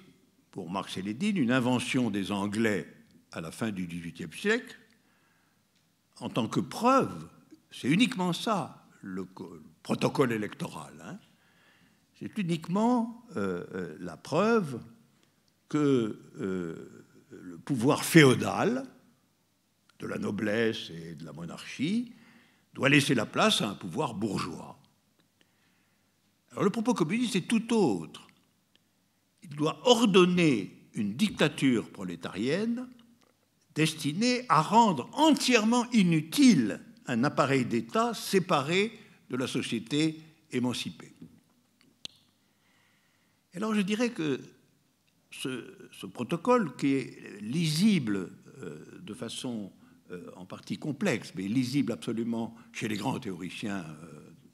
pour Marx et Lénine, une invention des Anglais à la fin du XVIIIe siècle. En tant que preuve, c'est uniquement ça, le protocole électoral. Hein. C'est uniquement la preuve que le pouvoir féodal de la noblesse et de la monarchie doit laisser la place à un pouvoir bourgeois. Alors le propos communiste est tout autre. Il doit ordonner une dictature prolétarienne destinée à rendre entièrement inutile un appareil d'État séparé de la société émancipée. Alors je dirais que ce protocole, qui est lisible de façon en partie complexe, mais lisible absolument chez les grands théoriciens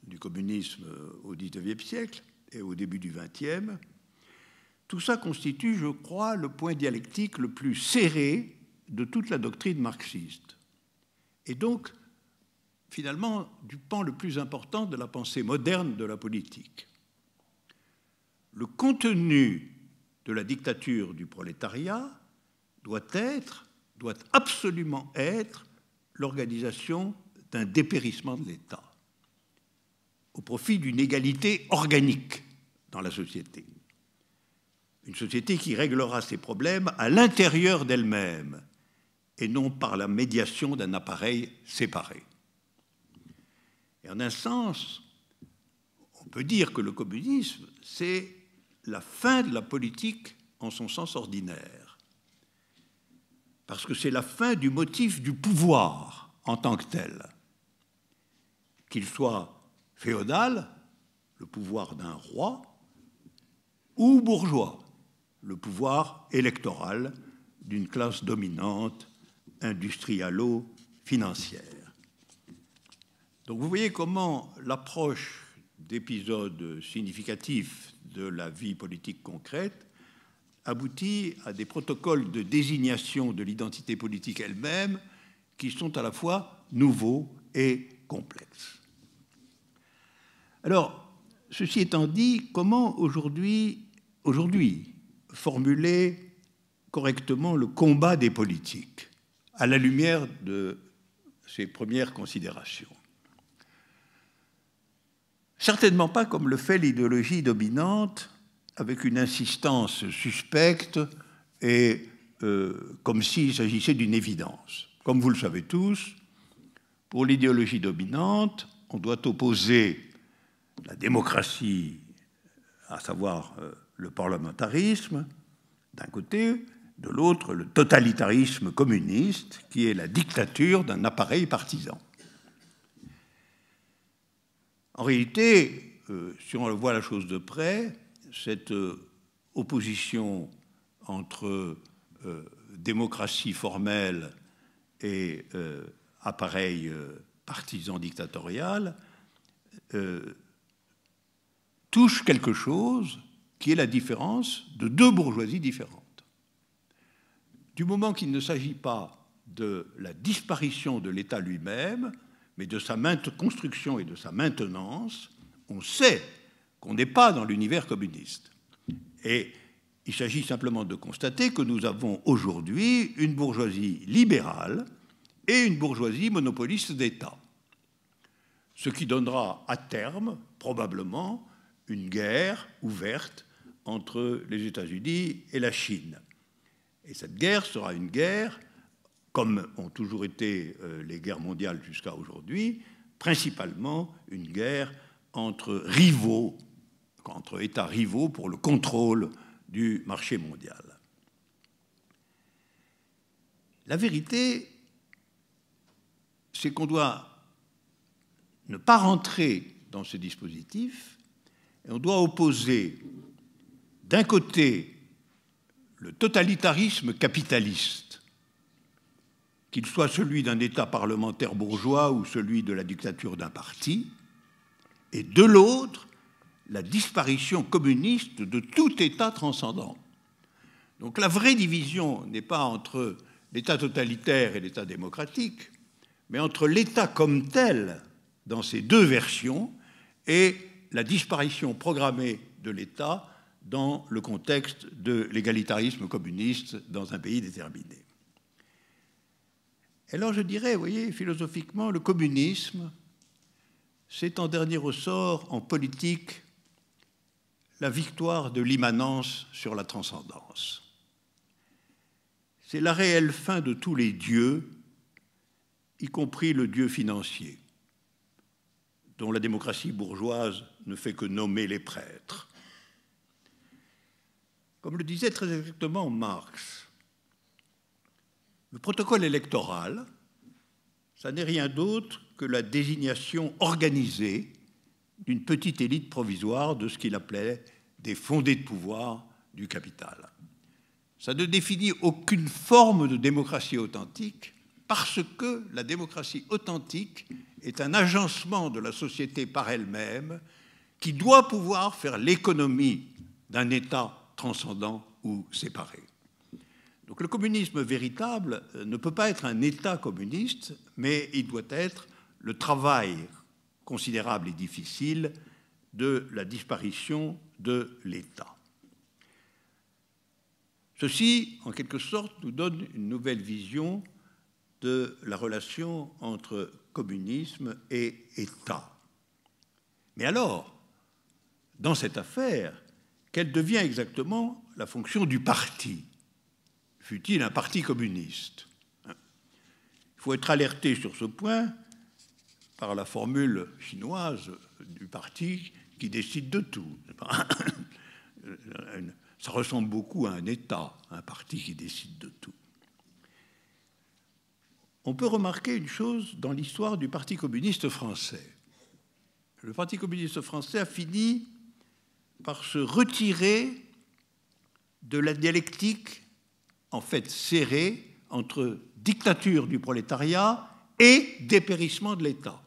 du communisme au XIXe siècle et au début du XXe, tout ça constitue, je crois, le point dialectique le plus serré de toute la doctrine marxiste. Et donc, finalement, du pan le plus important de la pensée moderne de la politique. Le contenu de la dictature du prolétariat doit absolument être l'organisation d'un dépérissement de l'État au profit d'une égalité organique dans la société. Une société qui réglera ses problèmes à l'intérieur d'elle-même et non par la médiation d'un appareil séparé. Et en un sens, on peut dire que le communisme, c'est la fin de la politique en son sens ordinaire. Parce que c'est la fin du motif du pouvoir en tant que tel. Qu'il soit féodal, le pouvoir d'un roi, ou bourgeois, le pouvoir électoral d'une classe dominante, industrialo-financière. Donc vous voyez comment l'approche d'épisodes significatifs de la vie politique concrète aboutit à des protocoles de désignation de l'identité politique elle-même qui sont à la fois nouveaux et complexes. Alors, ceci étant dit, comment aujourd'hui formuler correctement le combat des politiques à la lumière de ces premières considérations? Certainement pas comme le fait l'idéologie dominante, avec une insistance suspecte et comme s'il s'agissait d'une évidence. Comme vous le savez tous, pour l'idéologie dominante, on doit opposer la démocratie, à savoir le parlementarisme, d'un côté, de l'autre, le totalitarisme communiste, qui est la dictature d'un appareil partisan. En réalité, si on voit la chose de près, cette opposition entre démocratie formelle et appareil partisan dictatorial touche quelque chose qui est la différence de deux bourgeoisies différentes. Du moment qu'il ne s'agit pas de la disparition de l'État lui-même, mais de sa construction et de sa maintenance, on sait qu'on n'est pas dans l'univers communiste. Et il s'agit simplement de constater que nous avons aujourd'hui une bourgeoisie libérale et une bourgeoisie monopoliste d'État. Ce qui donnera à terme, probablement, une guerre ouverte entre les États-Unis et la Chine. Et cette guerre sera une guerre, comme ont toujours été les guerres mondiales jusqu'à aujourd'hui, principalement une guerre entre rivaux, entre États rivaux pour le contrôle du marché mondial. La vérité, c'est qu'on doit ne pas rentrer dans ce dispositif et on doit opposer d'un côté le totalitarisme capitaliste, qu'il soit celui d'un État parlementaire bourgeois ou celui de la dictature d'un parti, et de l'autre, la disparition communiste de tout État transcendant. Donc la vraie division n'est pas entre l'État totalitaire et l'État démocratique, mais entre l'État comme tel, dans ces deux versions, et la disparition programmée de l'État dans le contexte de l'égalitarisme communiste dans un pays déterminé. Alors je dirais, vous voyez, philosophiquement, le communisme, c'est en dernier ressort, en politique, la victoire de l'immanence sur la transcendance. C'est la réelle fin de tous les dieux, y compris le dieu financier, dont la démocratie bourgeoise ne fait que nommer les prêtres. Comme le disait très exactement Marx, le protocole électoral, ça n'est rien d'autre que la désignation organisée d'une petite élite provisoire de ce qu'il appelait des fondés de pouvoir du capital. Ça ne définit aucune forme de démocratie authentique parce que la démocratie authentique est un agencement de la société par elle-même qui doit pouvoir faire l'économie d'un État transcendant ou séparé. Donc le communisme véritable ne peut pas être un État communiste, mais il doit être le travail considérable et difficile de la disparition de l'État. Ceci, en quelque sorte, nous donne une nouvelle vision de la relation entre communisme et État. Mais alors, dans cette affaire, quelle devient exactement la fonction du parti? Fut-il un parti communiste? Il faut être alerté sur ce point par la formule chinoise du parti qui décide de tout. Ça ressemble beaucoup à un État, un parti qui décide de tout. On peut remarquer une chose dans l'histoire du Parti communiste français. Le Parti communiste français a fini par se retirer de la dialectique, en fait serrée, entre dictature du prolétariat et dépérissement de l'État.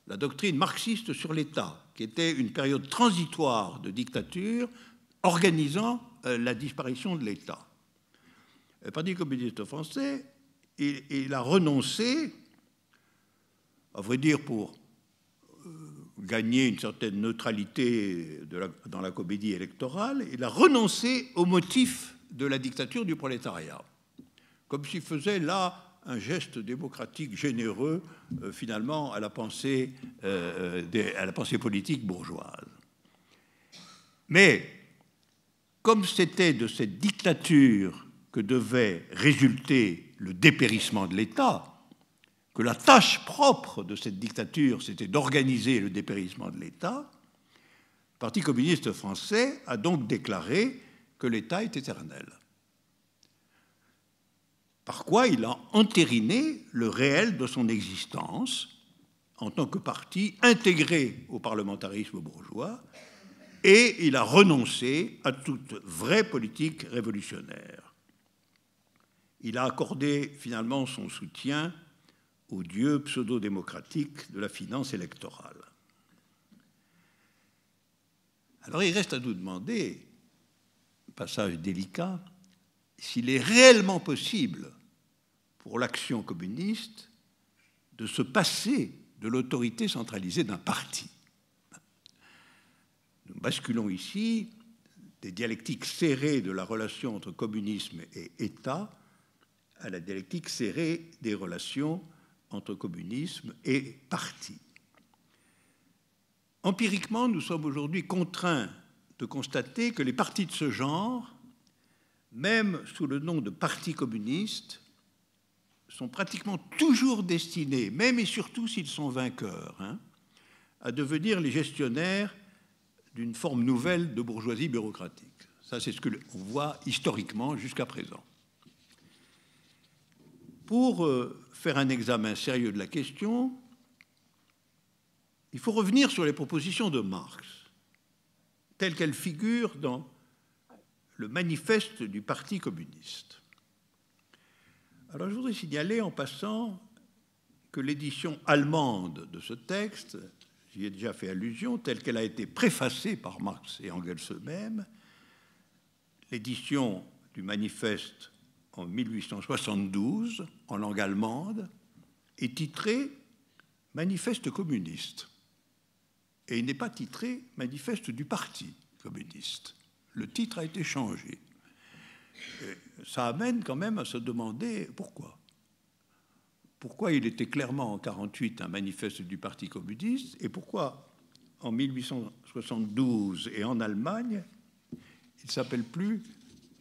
La doctrine marxiste sur l'État, qui était une période transitoire de dictature, organisant la disparition de l'État. Le Parti communiste français, il a renoncé, à vrai dire pour gagner une certaine neutralité dans la comédie électorale, il a renoncé au motif de la dictature du prolétariat, comme s'il faisait là un geste démocratique généreux, finalement, à la pensée politique bourgeoise. Mais, comme c'était de cette dictature que devait résulter le dépérissement de l'État, que la tâche propre de cette dictature, c'était d'organiser le dépérissement de l'État, le Parti communiste français a donc déclaré que l'État est éternel. Par quoi il a entériné le réel de son existence en tant que parti intégré au parlementarisme bourgeois, et il a renoncé à toute vraie politique révolutionnaire. Il a accordé finalement son soutien au dieu pseudo-démocratique de la finance électorale. Alors il reste à nous demander, passage délicat, s'il est réellement possible pour l'action communiste de se passer de l'autorité centralisée d'un parti. Nous basculons ici des dialectiques serrées de la relation entre communisme et État à la dialectique serrée des relations entre communisme et parti. Empiriquement, nous sommes aujourd'hui contraints de constater que les partis de ce genre, même sous le nom de partis communistes, sont pratiquement toujours destinés, même et surtout s'ils sont vainqueurs, à devenir les gestionnaires d'une forme nouvelle de bourgeoisie bureaucratique. Ça, c'est ce que l'on voit historiquement jusqu'à présent. Pour faire un examen sérieux de la question, il faut revenir sur les propositions de Marx, telles qu'elles figurent dans le manifeste du Parti communiste. Alors, je voudrais signaler en passant que l'édition allemande de ce texte, j'y ai déjà fait allusion, telle qu'elle a été préfacée par Marx et Engels eux-mêmes, l'édition du manifeste en 1872, en langue allemande, est titré « Manifeste communiste ». Et il n'est pas titré « Manifeste du Parti communiste ». Le titre a été changé. Et ça amène quand même à se demander pourquoi. Pourquoi il était clairement en 1948 un manifeste du Parti communiste et pourquoi en 1872 et en Allemagne, il ne s'appelle plus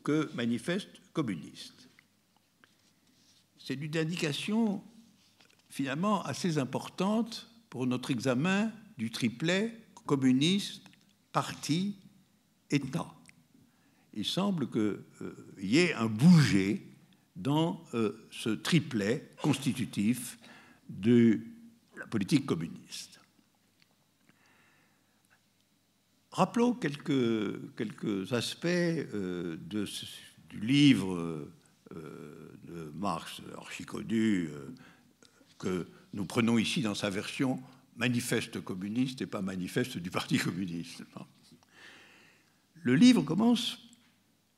que manifeste communiste. C'est une indication finalement assez importante pour notre examen du triplet communiste, parti, État. Il semble qu'il y ait un bouger dans ce triplet constitutif de la politique communiste. Rappelons quelques aspects du livre de Marx, archi-connu, que nous prenons ici dans sa version manifeste communiste et pas manifeste du Parti communiste. Le livre commence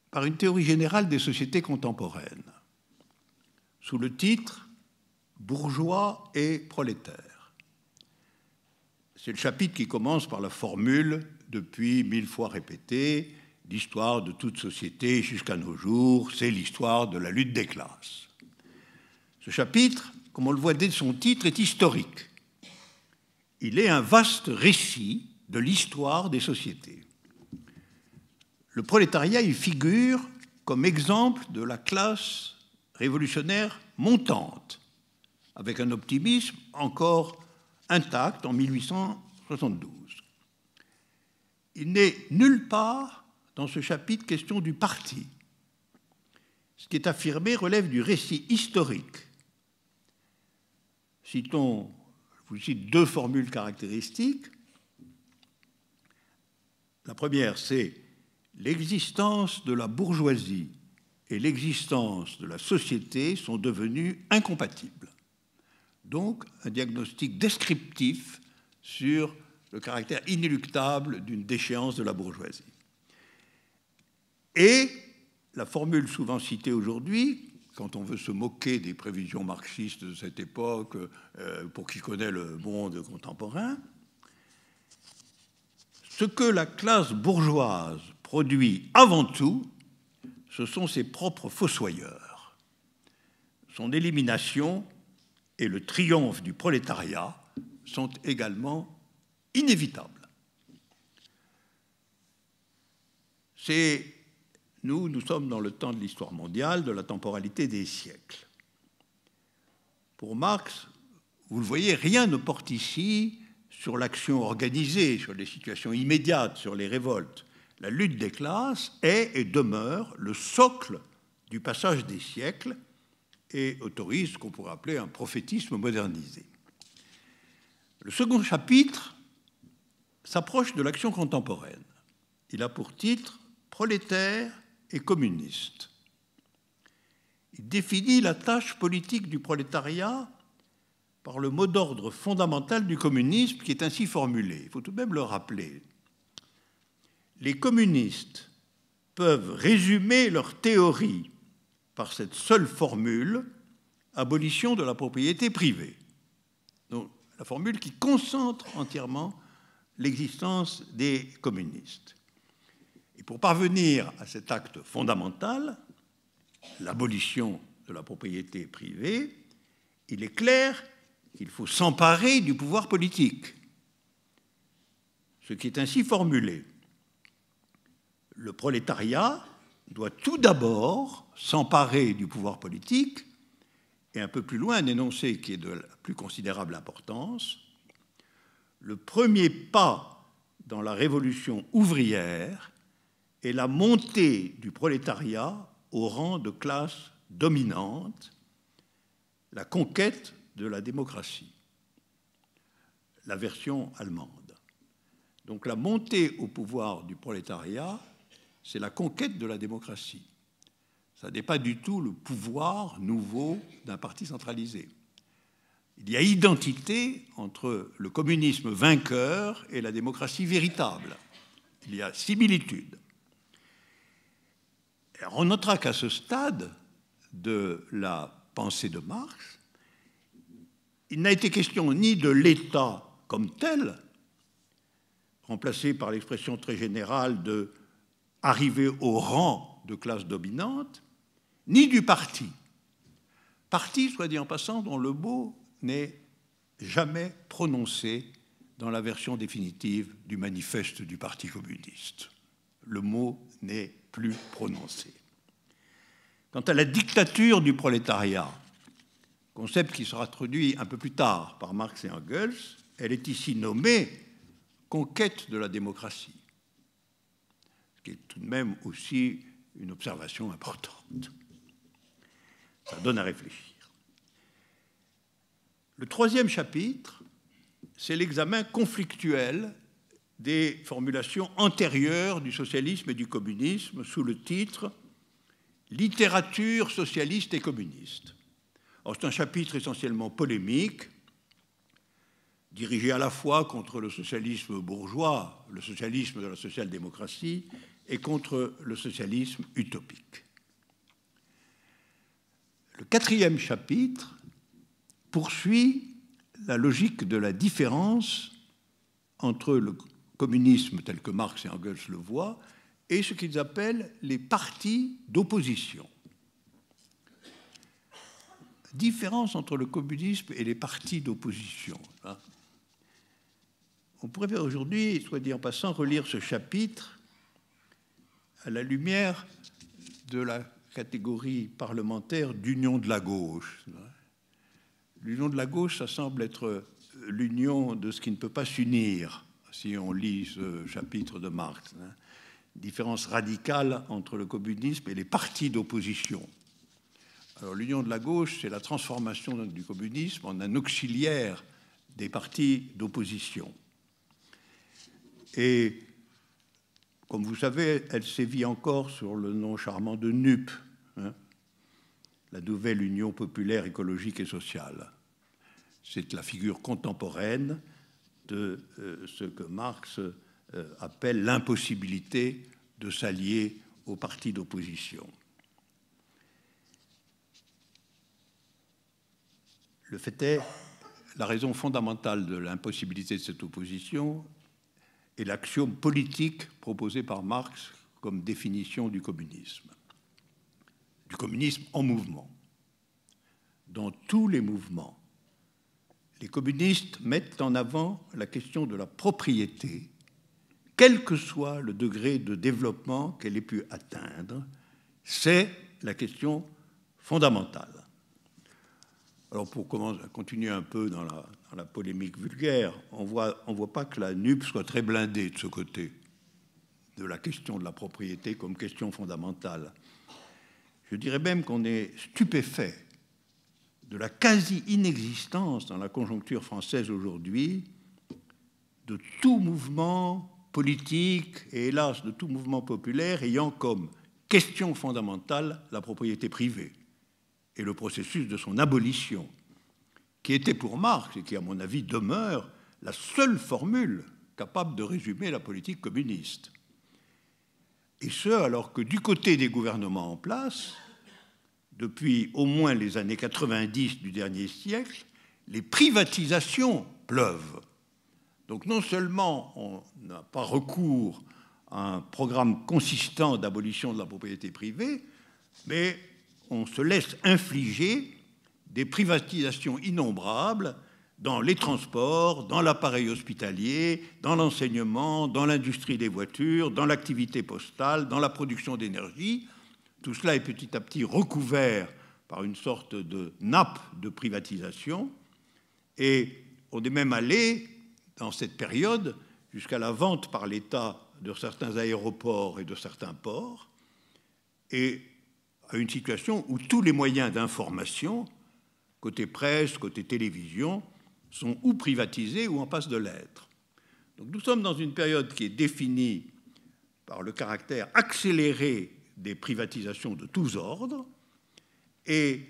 par une théorie générale des sociétés contemporaines, sous le titre « Bourgeois et prolétaires ». C'est le chapitre qui commence par la formule, depuis 1000 fois répétée, « L'histoire de toute société jusqu'à nos jours, c'est l'histoire de la lutte des classes ». Ce chapitre, comme on le voit dès son titre, est historique. Il est un vaste récit de l'histoire des sociétés. Le prolétariat y figure comme exemple de la classe révolutionnaire montante, avec un optimisme encore intact en 1872. Il n'est nulle part dans ce chapitre question du parti. Ce qui est affirmé relève du récit historique. Citons, je vous cite deux formules caractéristiques. La première, c'est l'existence de la bourgeoisie et l'existence de la société sont devenues incompatibles. Donc, un diagnostic descriptif sur le caractère inéluctable d'une déchéance de la bourgeoisie. Et la formule souvent citée aujourd'hui, quand on veut se moquer des prévisions marxistes de cette époque, pour qui connaît le monde contemporain, ce que la classe bourgeoise produit avant tout, ce sont ses propres fossoyeurs. Son élimination et le triomphe du prolétariat sont également inévitables. Nous sommes dans le temps de l'histoire mondiale, de la temporalité des siècles. Pour Marx, vous le voyez, rien ne porte ici sur l'action organisée, sur les situations immédiates, sur les révoltes. La lutte des classes est et demeure le socle du passage des siècles et autorise ce qu'on pourrait appeler un prophétisme modernisé. Le second chapitre s'approche de l'action contemporaine. Il a pour titre « Prolétaires et communistes ». Il définit la tâche politique du prolétariat par le mot d'ordre fondamental du communisme qui est ainsi formulé. Il faut tout de même le rappeler. Les communistes peuvent résumer leur théorie par cette seule formule, abolition de la propriété privée. Donc, la formule qui concentre entièrement l'existence des communistes. Et pour parvenir à cet acte fondamental, l'abolition de la propriété privée, il est clair qu'il faut s'emparer du pouvoir politique. Ce qui est ainsi formulé. Le prolétariat doit tout d'abord s'emparer du pouvoir politique, et un peu plus loin, un énoncé qui est de la plus considérable importance. Le premier pas dans la révolution ouvrière est la montée du prolétariat au rang de classe dominante, la conquête de la démocratie, la version allemande. Donc la montée au pouvoir du prolétariat, c'est la conquête de la démocratie. Ça n'est pas du tout le pouvoir nouveau d'un parti centralisé. Il y a identité entre le communisme vainqueur et la démocratie véritable. Il y a similitude. Alors on notera qu'à ce stade de la pensée de Marx, il n'a été question ni de l'État comme tel, remplacé par l'expression très générale de arriver au rang de classe dominante, ni du parti. Parti, soit dit en passant, dont le mot n'est jamais prononcé dans la version définitive du manifeste du Parti communiste. Le mot n'est plus prononcé. Quant à la dictature du prolétariat, concept qui sera introduit un peu plus tard par Marx et Engels, elle est ici nommée conquête de la démocratie, ce qui est tout de même aussi une observation importante. Ça donne à réfléchir. Le troisième chapitre, c'est l'examen conflictuel des formulations antérieures du socialisme et du communisme sous le titre « Littérature socialiste et communiste ». C'est un chapitre essentiellement polémique, dirigé à la fois contre le socialisme bourgeois, le socialisme de la social-démocratie, et contre le socialisme utopique. Le quatrième chapitre poursuit la logique de la différence entre le communisme tel que Marx et Engels le voient et ce qu'ils appellent les partis d'opposition. Différence entre le communisme et les partis d'opposition. On pourrait aujourd'hui, soit dit en passant, relire ce chapitre à la lumière de la catégorie parlementaire d'union de la gauche. L'union de la gauche, ça semble être l'union de ce qui ne peut pas s'unir, si on lit ce chapitre de Marx. Différence radicale entre le communisme et les partis d'opposition. Alors l'union de la gauche, c'est la transformation du communisme en un auxiliaire des partis d'opposition. Et comme vous savez, elle sévit encore sur le nom charmant de NUP, la nouvelle Union populaire écologique et sociale. C'est la figure contemporaine de ce que Marx appelle l'impossibilité de s'allier aux partis d'opposition. Le fait est, la raison fondamentale de l'impossibilité de cette opposition est l'axiome politique proposé par Marx comme définition du communisme en mouvement. Dans tous les mouvements, les communistes mettent en avant la question de la propriété, quel que soit le degré de développement qu'elle ait pu atteindre. C'est la question fondamentale. Alors pour continuer un peu dans la polémique vulgaire, on voit pas que la NUP soit très blindée de ce côté, de la question de la propriété comme question fondamentale. Je dirais même qu'on est stupéfait de la quasi-inexistence dans la conjoncture française aujourd'hui de tout mouvement politique et hélas de tout mouvement populaire ayant comme question fondamentale la propriété privée et le processus de son abolition, qui était pour Marx et qui, à mon avis, demeure la seule formule capable de résumer la politique communiste. Et ce, alors que du côté des gouvernements en place, depuis au moins les années 90 du dernier siècle, les privatisations pleuvent. Donc non seulement on n'a pas recours à un programme consistant d'abolition de la propriété privée, mais on se laisse infliger des privatisations innombrables dans les transports, dans l'appareil hospitalier, dans l'enseignement, dans l'industrie des voitures, dans l'activité postale, dans la production d'énergie. Tout cela est petit à petit recouvert par une sorte de nappe de privatisation. Et on est même allé, dans cette période, jusqu'à la vente par l'État de certains aéroports et de certains ports, et à une situation où tous les moyens d'information, côté presse, côté télévision, sont ou privatisés ou en passe de l'être. Donc nous sommes dans une période qui est définie par le caractère accéléré des privatisations de tous ordres, et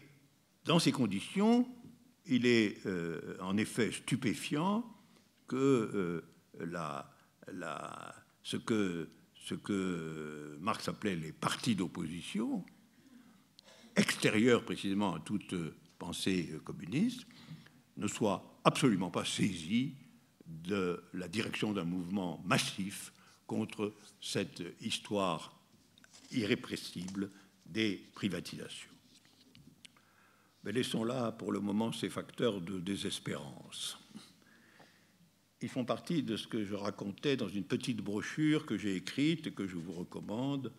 dans ces conditions, il est en effet stupéfiant que ce que Marx appelait les partis d'opposition, extérieurs précisément à toute pensée communiste, ne soit absolument pas saisi de la direction d'un mouvement massif contre cette histoire irrépressible des privatisations. Mais laissons là pour le moment ces facteurs de désespérance. Ils font partie de ce que je racontais dans une petite brochure que j'ai écrite et que je vous recommande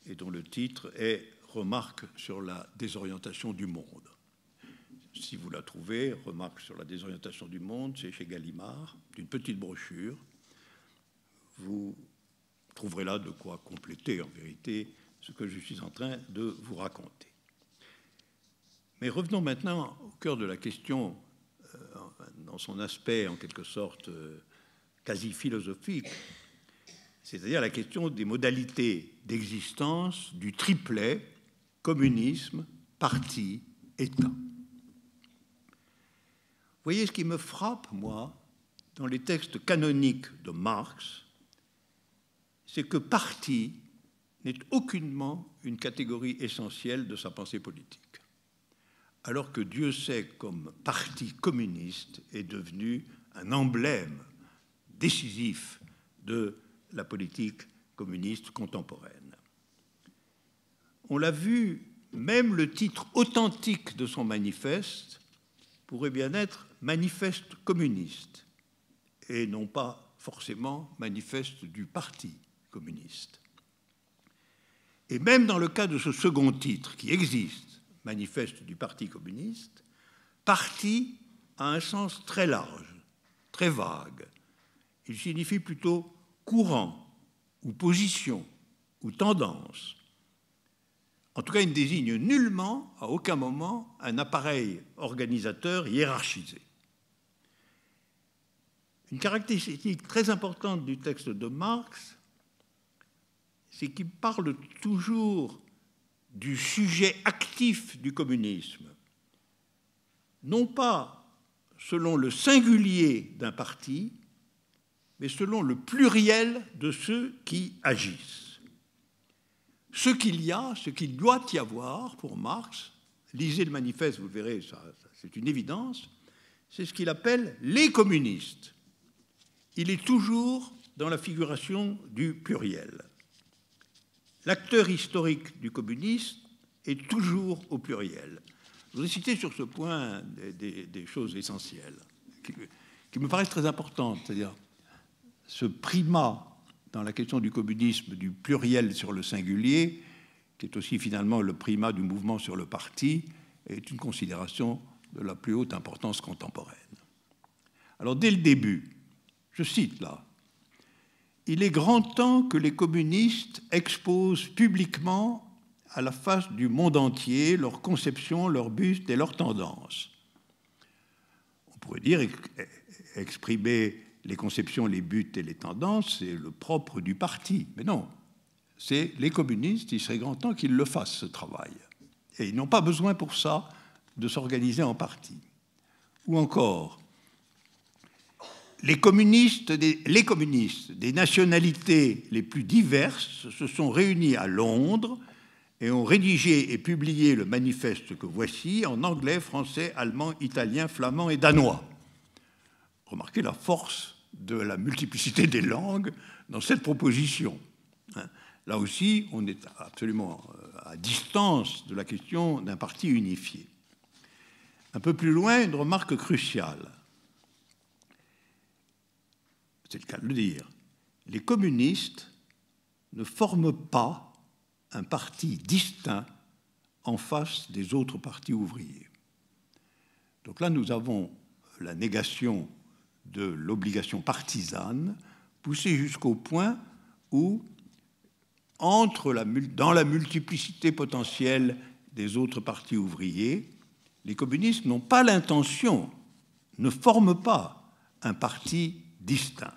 et dont le titre est « Remarques sur la désorientation du monde ». Si vous la trouvez, Remarques sur la désorientation du monde, c'est chez Gallimard, une petite brochure. Vous trouverez là de quoi compléter en vérité ce que je suis en train de vous raconter. Mais revenons maintenant au cœur de la question, dans son aspect en quelque sorte quasi philosophique, c'est-à-dire la question des modalités d'existence du triplet communisme, parti, État. Vous voyez, ce qui me frappe, moi, dans les textes canoniques de Marx, c'est que parti n'est aucunement une catégorie essentielle de sa pensée politique, alors que Dieu sait comme parti communiste est devenu un emblème décisif de la politique communiste contemporaine. On l'a vu, même le titre authentique de son manifeste pourrait bien être Manifeste communiste et non pas forcément Manifeste du Parti communiste. Et même dans le cas de ce second titre qui existe, Manifeste du Parti communiste, parti a un sens très large, très vague. Il signifie plutôt courant ou position ou tendance. En tout cas, il ne désigne nullement, à aucun moment, un appareil organisateur hiérarchisé. Une caractéristique très importante du texte de Marx, c'est qu'il parle toujours du sujet actif du communisme, non pas selon le singulier d'un parti, mais selon le pluriel de ceux qui agissent. Ce qu'il doit y avoir pour Marx, lisez le manifeste, vous le verrez, c'est une évidence, c'est ce qu'il appelle les communistes. Il est toujours dans la figuration du pluriel. L'acteur historique du communisme est toujours au pluriel. Je voudrais citer sur ce point des choses essentielles qui me paraissent très importantes, c'est-à-dire ce primat dans la question du communisme du pluriel sur le singulier, qui est aussi finalement le primat du mouvement sur le parti, est une considération de la plus haute importance contemporaine. Alors dès le début, je cite là, « Il est grand temps que les communistes exposent publiquement à la face du monde entier leurs conceptions, leurs buts et leurs tendances. » On pourrait dire exprimer les conceptions, les buts et les tendances, c'est le propre du parti. Mais non, c'est les communistes, il serait grand temps qu'ils le fassent, ce travail. Et ils n'ont pas besoin pour ça de s'organiser en parti. Ou encore, les communistes des nationalités les plus diverses se sont réunis à Londres et ont rédigé et publié le manifeste que voici en anglais, français, allemand, italien, flamand et danois. Remarquez la force de la multiplicité des langues dans cette proposition. Là aussi, on est absolument à distance de la question d'un parti unifié. Un peu plus loin, une remarque cruciale. C'est le cas de le dire. Les communistes ne forment pas un parti distinct en face des autres partis ouvriers. Donc là, nous avons la négation de l'obligation partisane poussée jusqu'au point où, dans la multiplicité potentielle des autres partis ouvriers, les communistes n'ont pas l'intention, ne forment pas un parti distinct.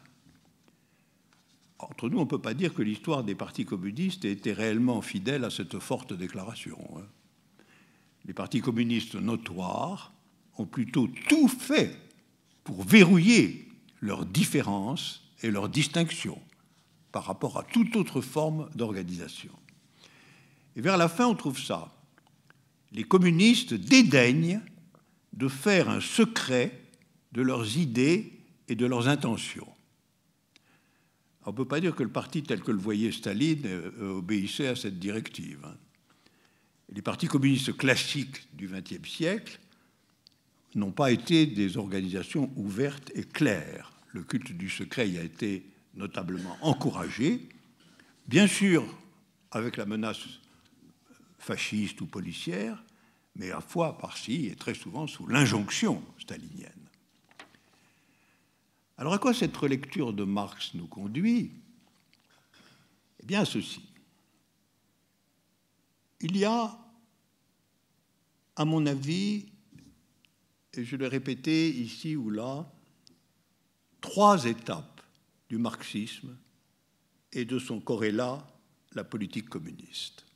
Entre nous, on ne peut pas dire que l'histoire des partis communistes ait été réellement fidèle à cette forte déclaration. Les partis communistes notoires ont plutôt tout fait pour verrouiller leurs différences et leurs distinctions par rapport à toute autre forme d'organisation. Et vers la fin, on trouve ça. Les communistes dédaignent de faire un secret de leurs idées et de leurs intentions. On ne peut pas dire que le parti tel que le voyait Staline obéissait à cette directive. Les partis communistes classiques du XXe siècle n'ont pas été des organisations ouvertes et claires. Le culte du secret y a été notablement encouragé, bien sûr avec la menace fasciste ou policière, mais à la fois par-ci et très souvent sous l'injonction stalinienne. Alors à quoi cette relecture de Marx nous conduit? Eh bien à ceci. Il y a, à mon avis, et je l'ai répété ici ou là, 3 étapes du marxisme et de son corrélat, la politique communiste.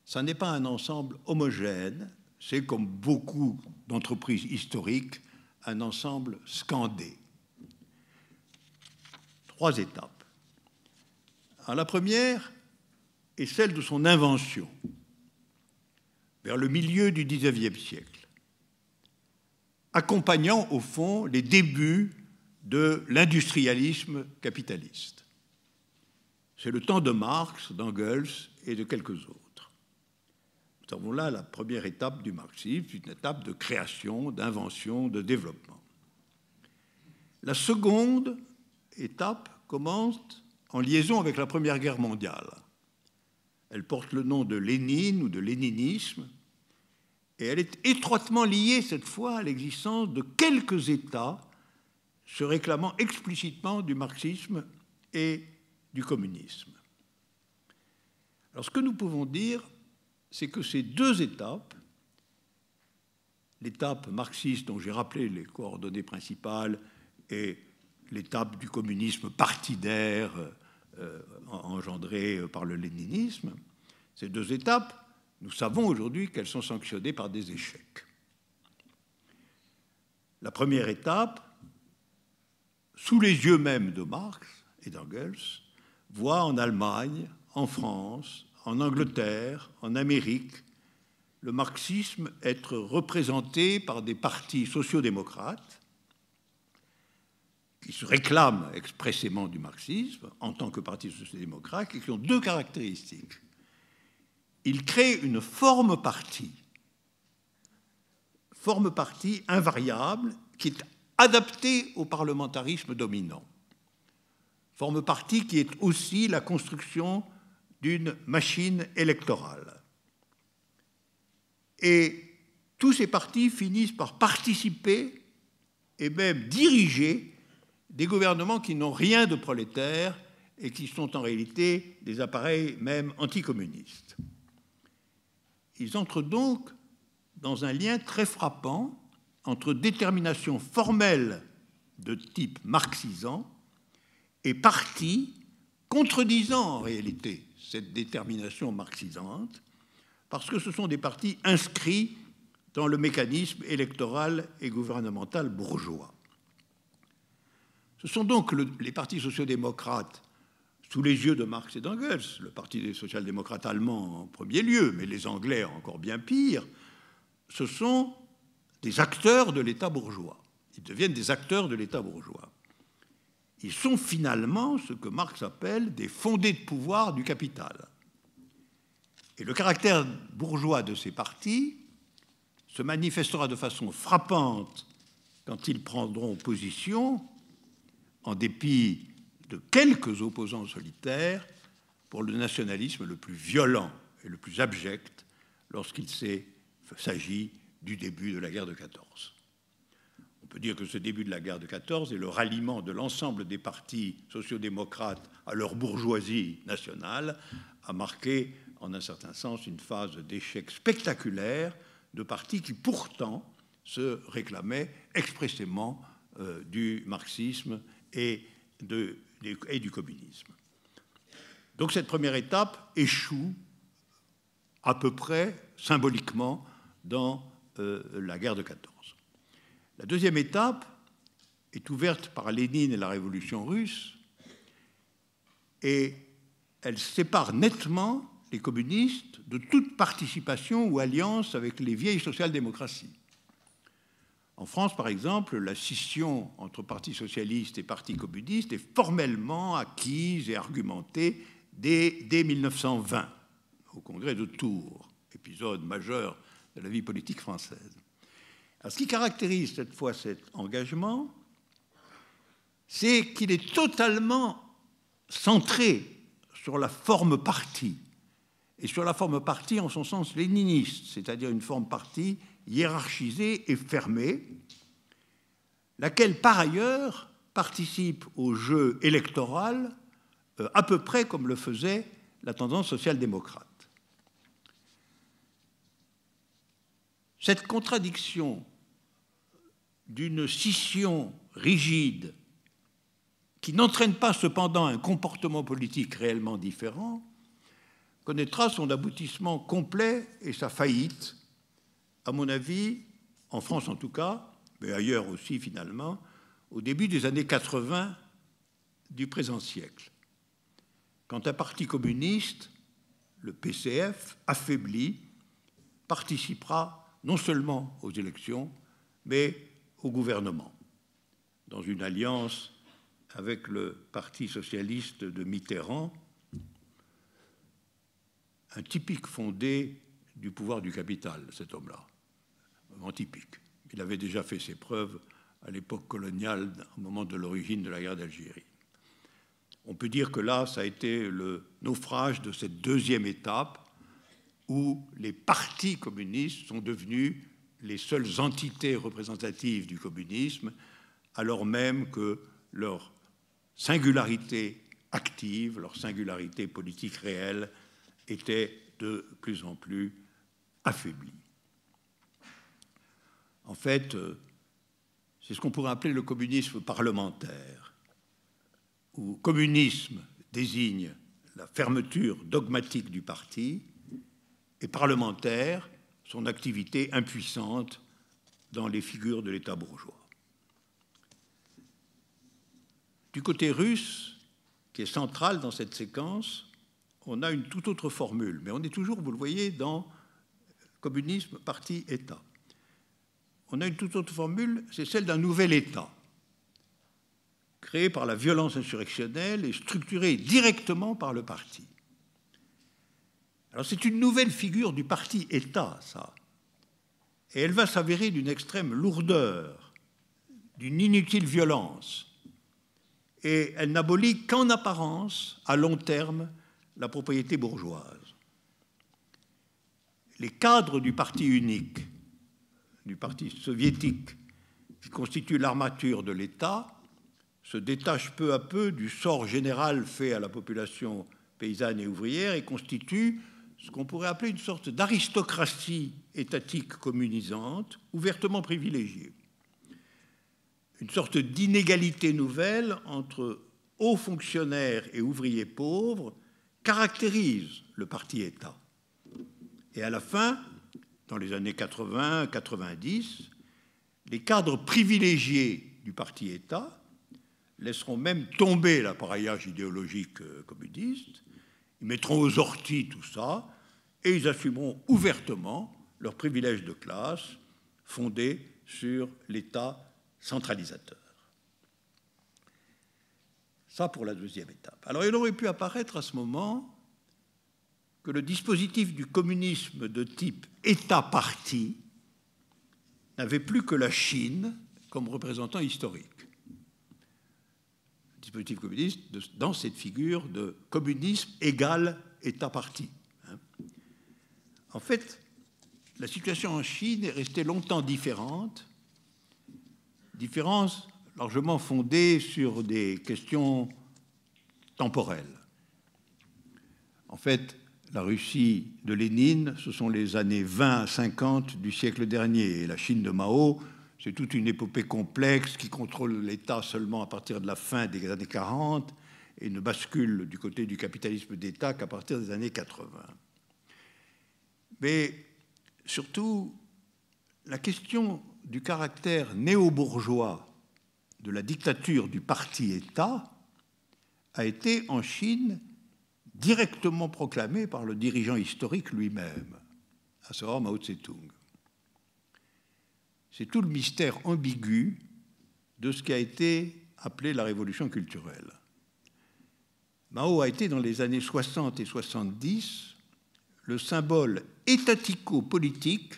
Ça n'est pas un ensemble homogène, c'est comme beaucoup d'entreprises historiques, un ensemble scandé. 3 étapes. Alors, la première est celle de son invention, vers le milieu du XIXe siècle, accompagnant au fond les débuts de l'industrialisme capitaliste. C'est le temps de Marx, d'Engels et de quelques autres. Nous avons là la première étape du marxisme, une étape de création, d'invention, de développement. La seconde étape commence en liaison avec la Première Guerre mondiale. Elle porte le nom de Lénine ou de léninisme, et elle est étroitement liée cette fois à l'existence de quelques États se réclamant explicitement du marxisme et du communisme. Alors ce que nous pouvons dire, c'est que ces 2 étapes, l'étape marxiste dont j'ai rappelé les coordonnées principales et l'étape du communisme partidaire engendrée par le léninisme, ces 2 étapes, nous savons aujourd'hui qu'elles sont sanctionnées par des échecs. La première étape, sous les yeux même de Marx et d'Engels, voit en Allemagne, en France, en Angleterre, en Amérique, le marxisme être représenté par des partis sociodémocrates qui se réclament expressément du marxisme en tant que parti sociodémocrate et qui ont 2 caractéristiques. Ils créent une forme parti invariable qui est adaptée au parlementarisme dominant. Forme parti qui est aussi la construction d'une machine électorale. Et tous ces partis finissent par participer et même diriger des gouvernements qui n'ont rien de prolétaire et qui sont en réalité des appareils même anticommunistes. Ils entrent donc dans un lien très frappant entre détermination formelle de type marxisant et partis contredisant en réalité cette détermination marxisante, parce que ce sont des partis inscrits dans le mécanisme électoral et gouvernemental bourgeois. Ce sont donc les partis sociodémocrates, sous les yeux de Marx et d'Engels, le parti des social-démocrates allemands en premier lieu, mais les Anglais encore bien pire, ce sont des acteurs de l'État bourgeois. Ils deviennent des acteurs de l'État bourgeois. Ils sont finalement ce que Marx appelle des fondés de pouvoir du capital. Et le caractère bourgeois de ces partis se manifestera de façon frappante quand ils prendront position, en dépit de quelques opposants solitaires, pour le nationalisme le plus violent et le plus abject lorsqu'il s'agit du début de la guerre de 14. On peut dire que ce début de la guerre de 14 est le ralliement de l'ensemble des partis sociodémocrates à leur bourgeoisie nationale, a marqué en un certain sens une phase d'échec spectaculaire de partis qui pourtant se réclamaient expressément du marxisme et du communisme. Donc cette première étape échoue à peu près symboliquement dans la guerre de 14. La deuxième étape est ouverte par Lénine et la Révolution russe, et elle sépare nettement les communistes de toute participation ou alliance avec les vieilles social-démocraties. En France, par exemple, la scission entre Parti socialiste et Parti communiste est formellement acquise et argumentée dès 1920, au congrès de Tours, épisode majeur de la vie politique française. Alors, ce qui caractérise cette fois cet engagement, c'est qu'il est totalement centré sur la forme parti, et sur la forme parti en son sens léniniste, c'est-à-dire une forme parti hiérarchisée et fermée, laquelle par ailleurs participe au jeu électoral à peu près comme le faisait la tendance social-démocrate. Cette contradiction d'une scission rigide qui n'entraîne pas cependant un comportement politique réellement différent connaîtra son aboutissement complet et sa faillite, à mon avis, en France en tout cas, mais ailleurs aussi finalement, au début des années 80 du présent siècle, quand un parti communiste, le PCF, affaibli, participera non seulement aux élections, mais au gouvernement, dans une alliance avec le Parti socialiste de Mitterrand, un typique fondé du pouvoir du capital, cet homme-là, vraiment typique. Il avait déjà fait ses preuves à l'époque coloniale, au moment de l'origine de la guerre d'Algérie. On peut dire que là, ça a été le naufrage de cette deuxième étape où les partis communistes sont devenus les seules entités représentatives du communisme, alors même que leur singularité active, leur singularité politique réelle était de plus en plus affaiblie. En fait, c'est ce qu'on pourrait appeler le communisme parlementaire, où communisme désigne la fermeture dogmatique du parti et parlementaire son activité impuissante dans les figures de l'État bourgeois. Du côté russe, qui est central dans cette séquence, on a une toute autre formule, mais on est toujours, vous le voyez, dans communisme, parti, État. On a une toute autre formule, c'est celle d'un nouvel État, créé par la violence insurrectionnelle et structuré directement par le parti. Alors c'est une nouvelle figure du parti-État, ça. Et elle va s'avérer d'une extrême lourdeur, d'une inutile violence. Et elle n'abolit qu'en apparence, à long terme, la propriété bourgeoise. Les cadres du parti unique, du parti soviétique, qui constitue l'armature de l'État, se détachent peu à peu du sort général fait à la population paysanne et ouvrière et constituent ce qu'on pourrait appeler une sorte d'aristocratie étatique communisante, ouvertement privilégiée. Une sorte d'inégalité nouvelle entre hauts fonctionnaires et ouvriers pauvres caractérise le parti-État. Et à la fin, dans les années 80-90, les cadres privilégiés du parti-État laisseront même tomber l'appareillage idéologique communiste, ils mettront aux orties tout ça, et ils assumeront ouvertement leurs privilèges de classe fondés sur l'État centralisateur. Ça pour la deuxième étape. Alors il aurait pu apparaître à ce moment que le dispositif du communisme de type État-parti n'avait plus que la Chine comme représentant historique. Le dispositif communiste dans cette figure de communisme égal État-parti. En fait, la situation en Chine est restée longtemps différente, différence largement fondée sur des questions temporelles. En fait, la Russie de Lénine, ce sont les années 20 à 50 du siècle dernier. Et la Chine de Mao, c'est toute une épopée complexe qui contrôle l'État seulement à partir de la fin des années 40 et ne bascule du côté du capitalisme d'État qu'à partir des années 80. Mais surtout, la question du caractère néo-bourgeois de la dictature du parti-État a été en Chine directement proclamée par le dirigeant historique lui-même, à savoir Mao Tse-tung. c'est tout le mystère ambigu de ce qui a été appelé la révolution culturelle. Mao a été, dans les années 60 et 70, le symbole étatico-politique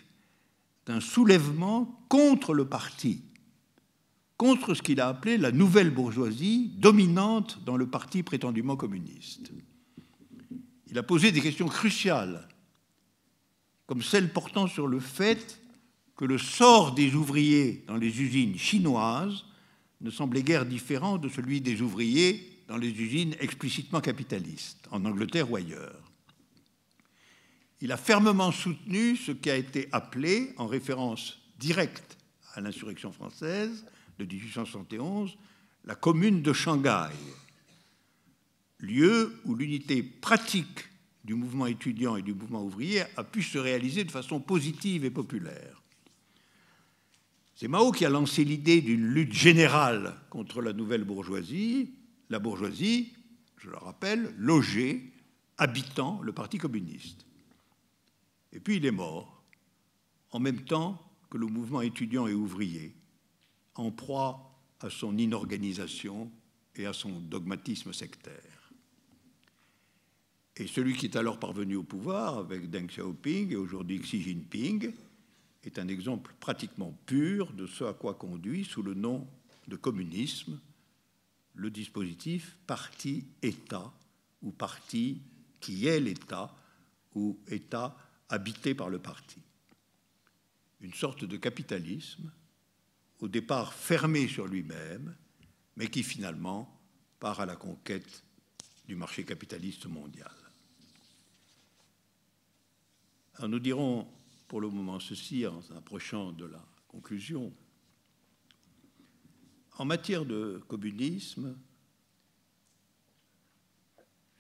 d'un soulèvement contre le parti, contre ce qu'il a appelé la nouvelle bourgeoisie dominante dans le parti prétendument communiste. Il a posé des questions cruciales, comme celle portant sur le fait que le sort des ouvriers dans les usines chinoises ne semblait guère différent de celui des ouvriers dans les usines explicitement capitalistes, en Angleterre ou ailleurs. Il a fermement soutenu ce qui a été appelé, en référence directe à l'insurrection française de 1871, la Commune de Shanghai, lieu où l'unité pratique du mouvement étudiant et du mouvement ouvrier a pu se réaliser de façon positive et populaire. C'est Mao qui a lancé l'idée d'une lutte générale contre la nouvelle bourgeoisie, la bourgeoisie, je le rappelle, logée, habitant le Parti communiste. Et puis il est mort, en même temps que le mouvement étudiant et ouvrier, en proie à son inorganisation et à son dogmatisme sectaire. Et celui qui est alors parvenu au pouvoir, avec Deng Xiaoping et aujourd'hui Xi Jinping, est un exemple pratiquement pur de ce à quoi conduit, sous le nom de communisme, le dispositif parti-État, ou parti qui est l'État, ou État habité par le parti. Une sorte de capitalisme, au départ fermé sur lui-même, mais qui finalement part à la conquête du marché capitaliste mondial. Alors nous dirons pour le moment ceci en approchant de la conclusion. En matière de communisme,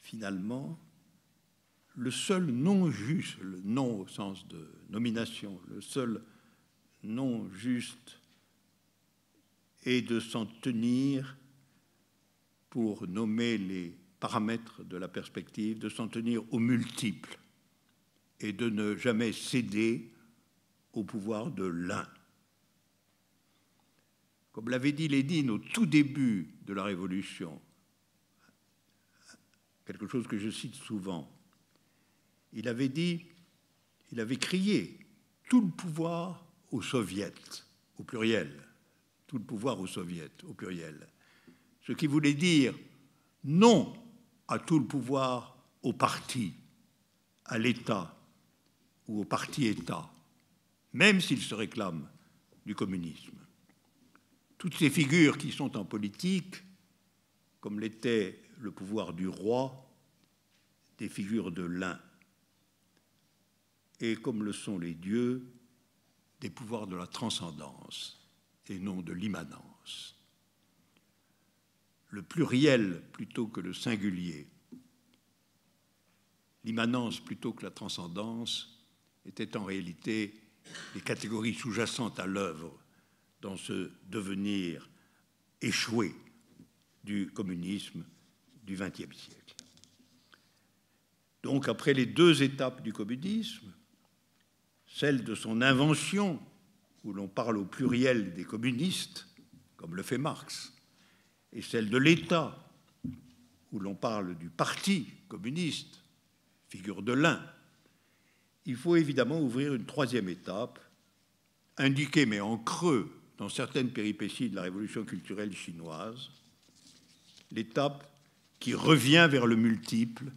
finalement, le seul non juste, le non au sens de nomination, le seul non juste est de s'en tenir, pour nommer les paramètres de la perspective, de s'en tenir aux multiples et de ne jamais céder au pouvoir de l'un. Comme l'avait dit Lénine au tout début de la Révolution, quelque chose que je cite souvent, il avait dit, il avait crié tout le pouvoir aux soviets, au pluriel, tout le pouvoir aux soviets, au pluriel. Ce qui voulait dire non à tout le pouvoir au parti, à l'État ou au parti-État, même s'il se réclame du communisme. Toutes ces figures qui sont en politique, comme l'était le pouvoir du roi, des figures de l'un, et comme le sont les dieux, des pouvoirs de la transcendance et non de l'immanence. Le pluriel plutôt que le singulier, l'immanence plutôt que la transcendance, étaient en réalité les catégories sous-jacentes à l'œuvre dans ce devenir échoué du communisme du XXe siècle. Donc, après les deux étapes du communisme, celle de son invention, où l'on parle au pluriel des communistes, comme le fait Marx, et celle de l'État, où l'on parle du parti communiste, figure de l'un, il faut évidemment ouvrir une troisième étape, indiquée mais en creux dans certaines péripéties de la révolution culturelle chinoise, l'étape qui revient vers le multiple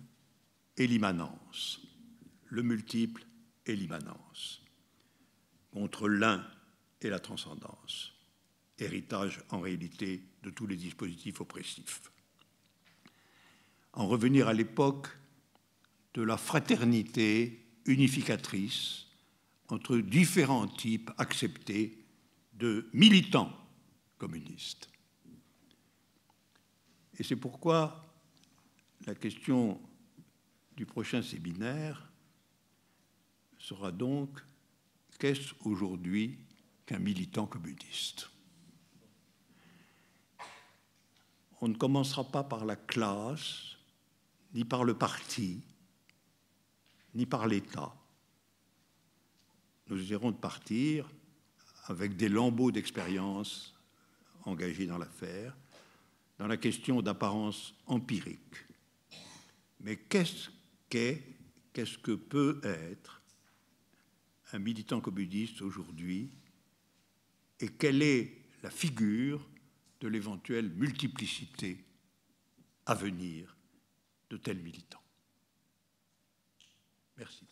et l'immanence. Le multiple et l'immanence, contre l'un et la transcendance, héritage en réalité de tous les dispositifs oppressifs. En revenir à l'époque de la fraternité unificatrice entre différents types acceptés de militants communistes. Et c'est pourquoi la question du prochain séminaire sera donc: qu'est-ce aujourd'hui qu'un militant communiste? On ne commencera pas par la classe, ni par le parti, ni par l'État. Nous essaierons de partir avec des lambeaux d'expérience engagés dans l'affaire, dans la question d'apparence empirique. Mais qu'est-ce que peut être un militant communiste aujourd'hui et quelle est la figure de l'éventuelle multiplicité à venir de tels militants? Merci.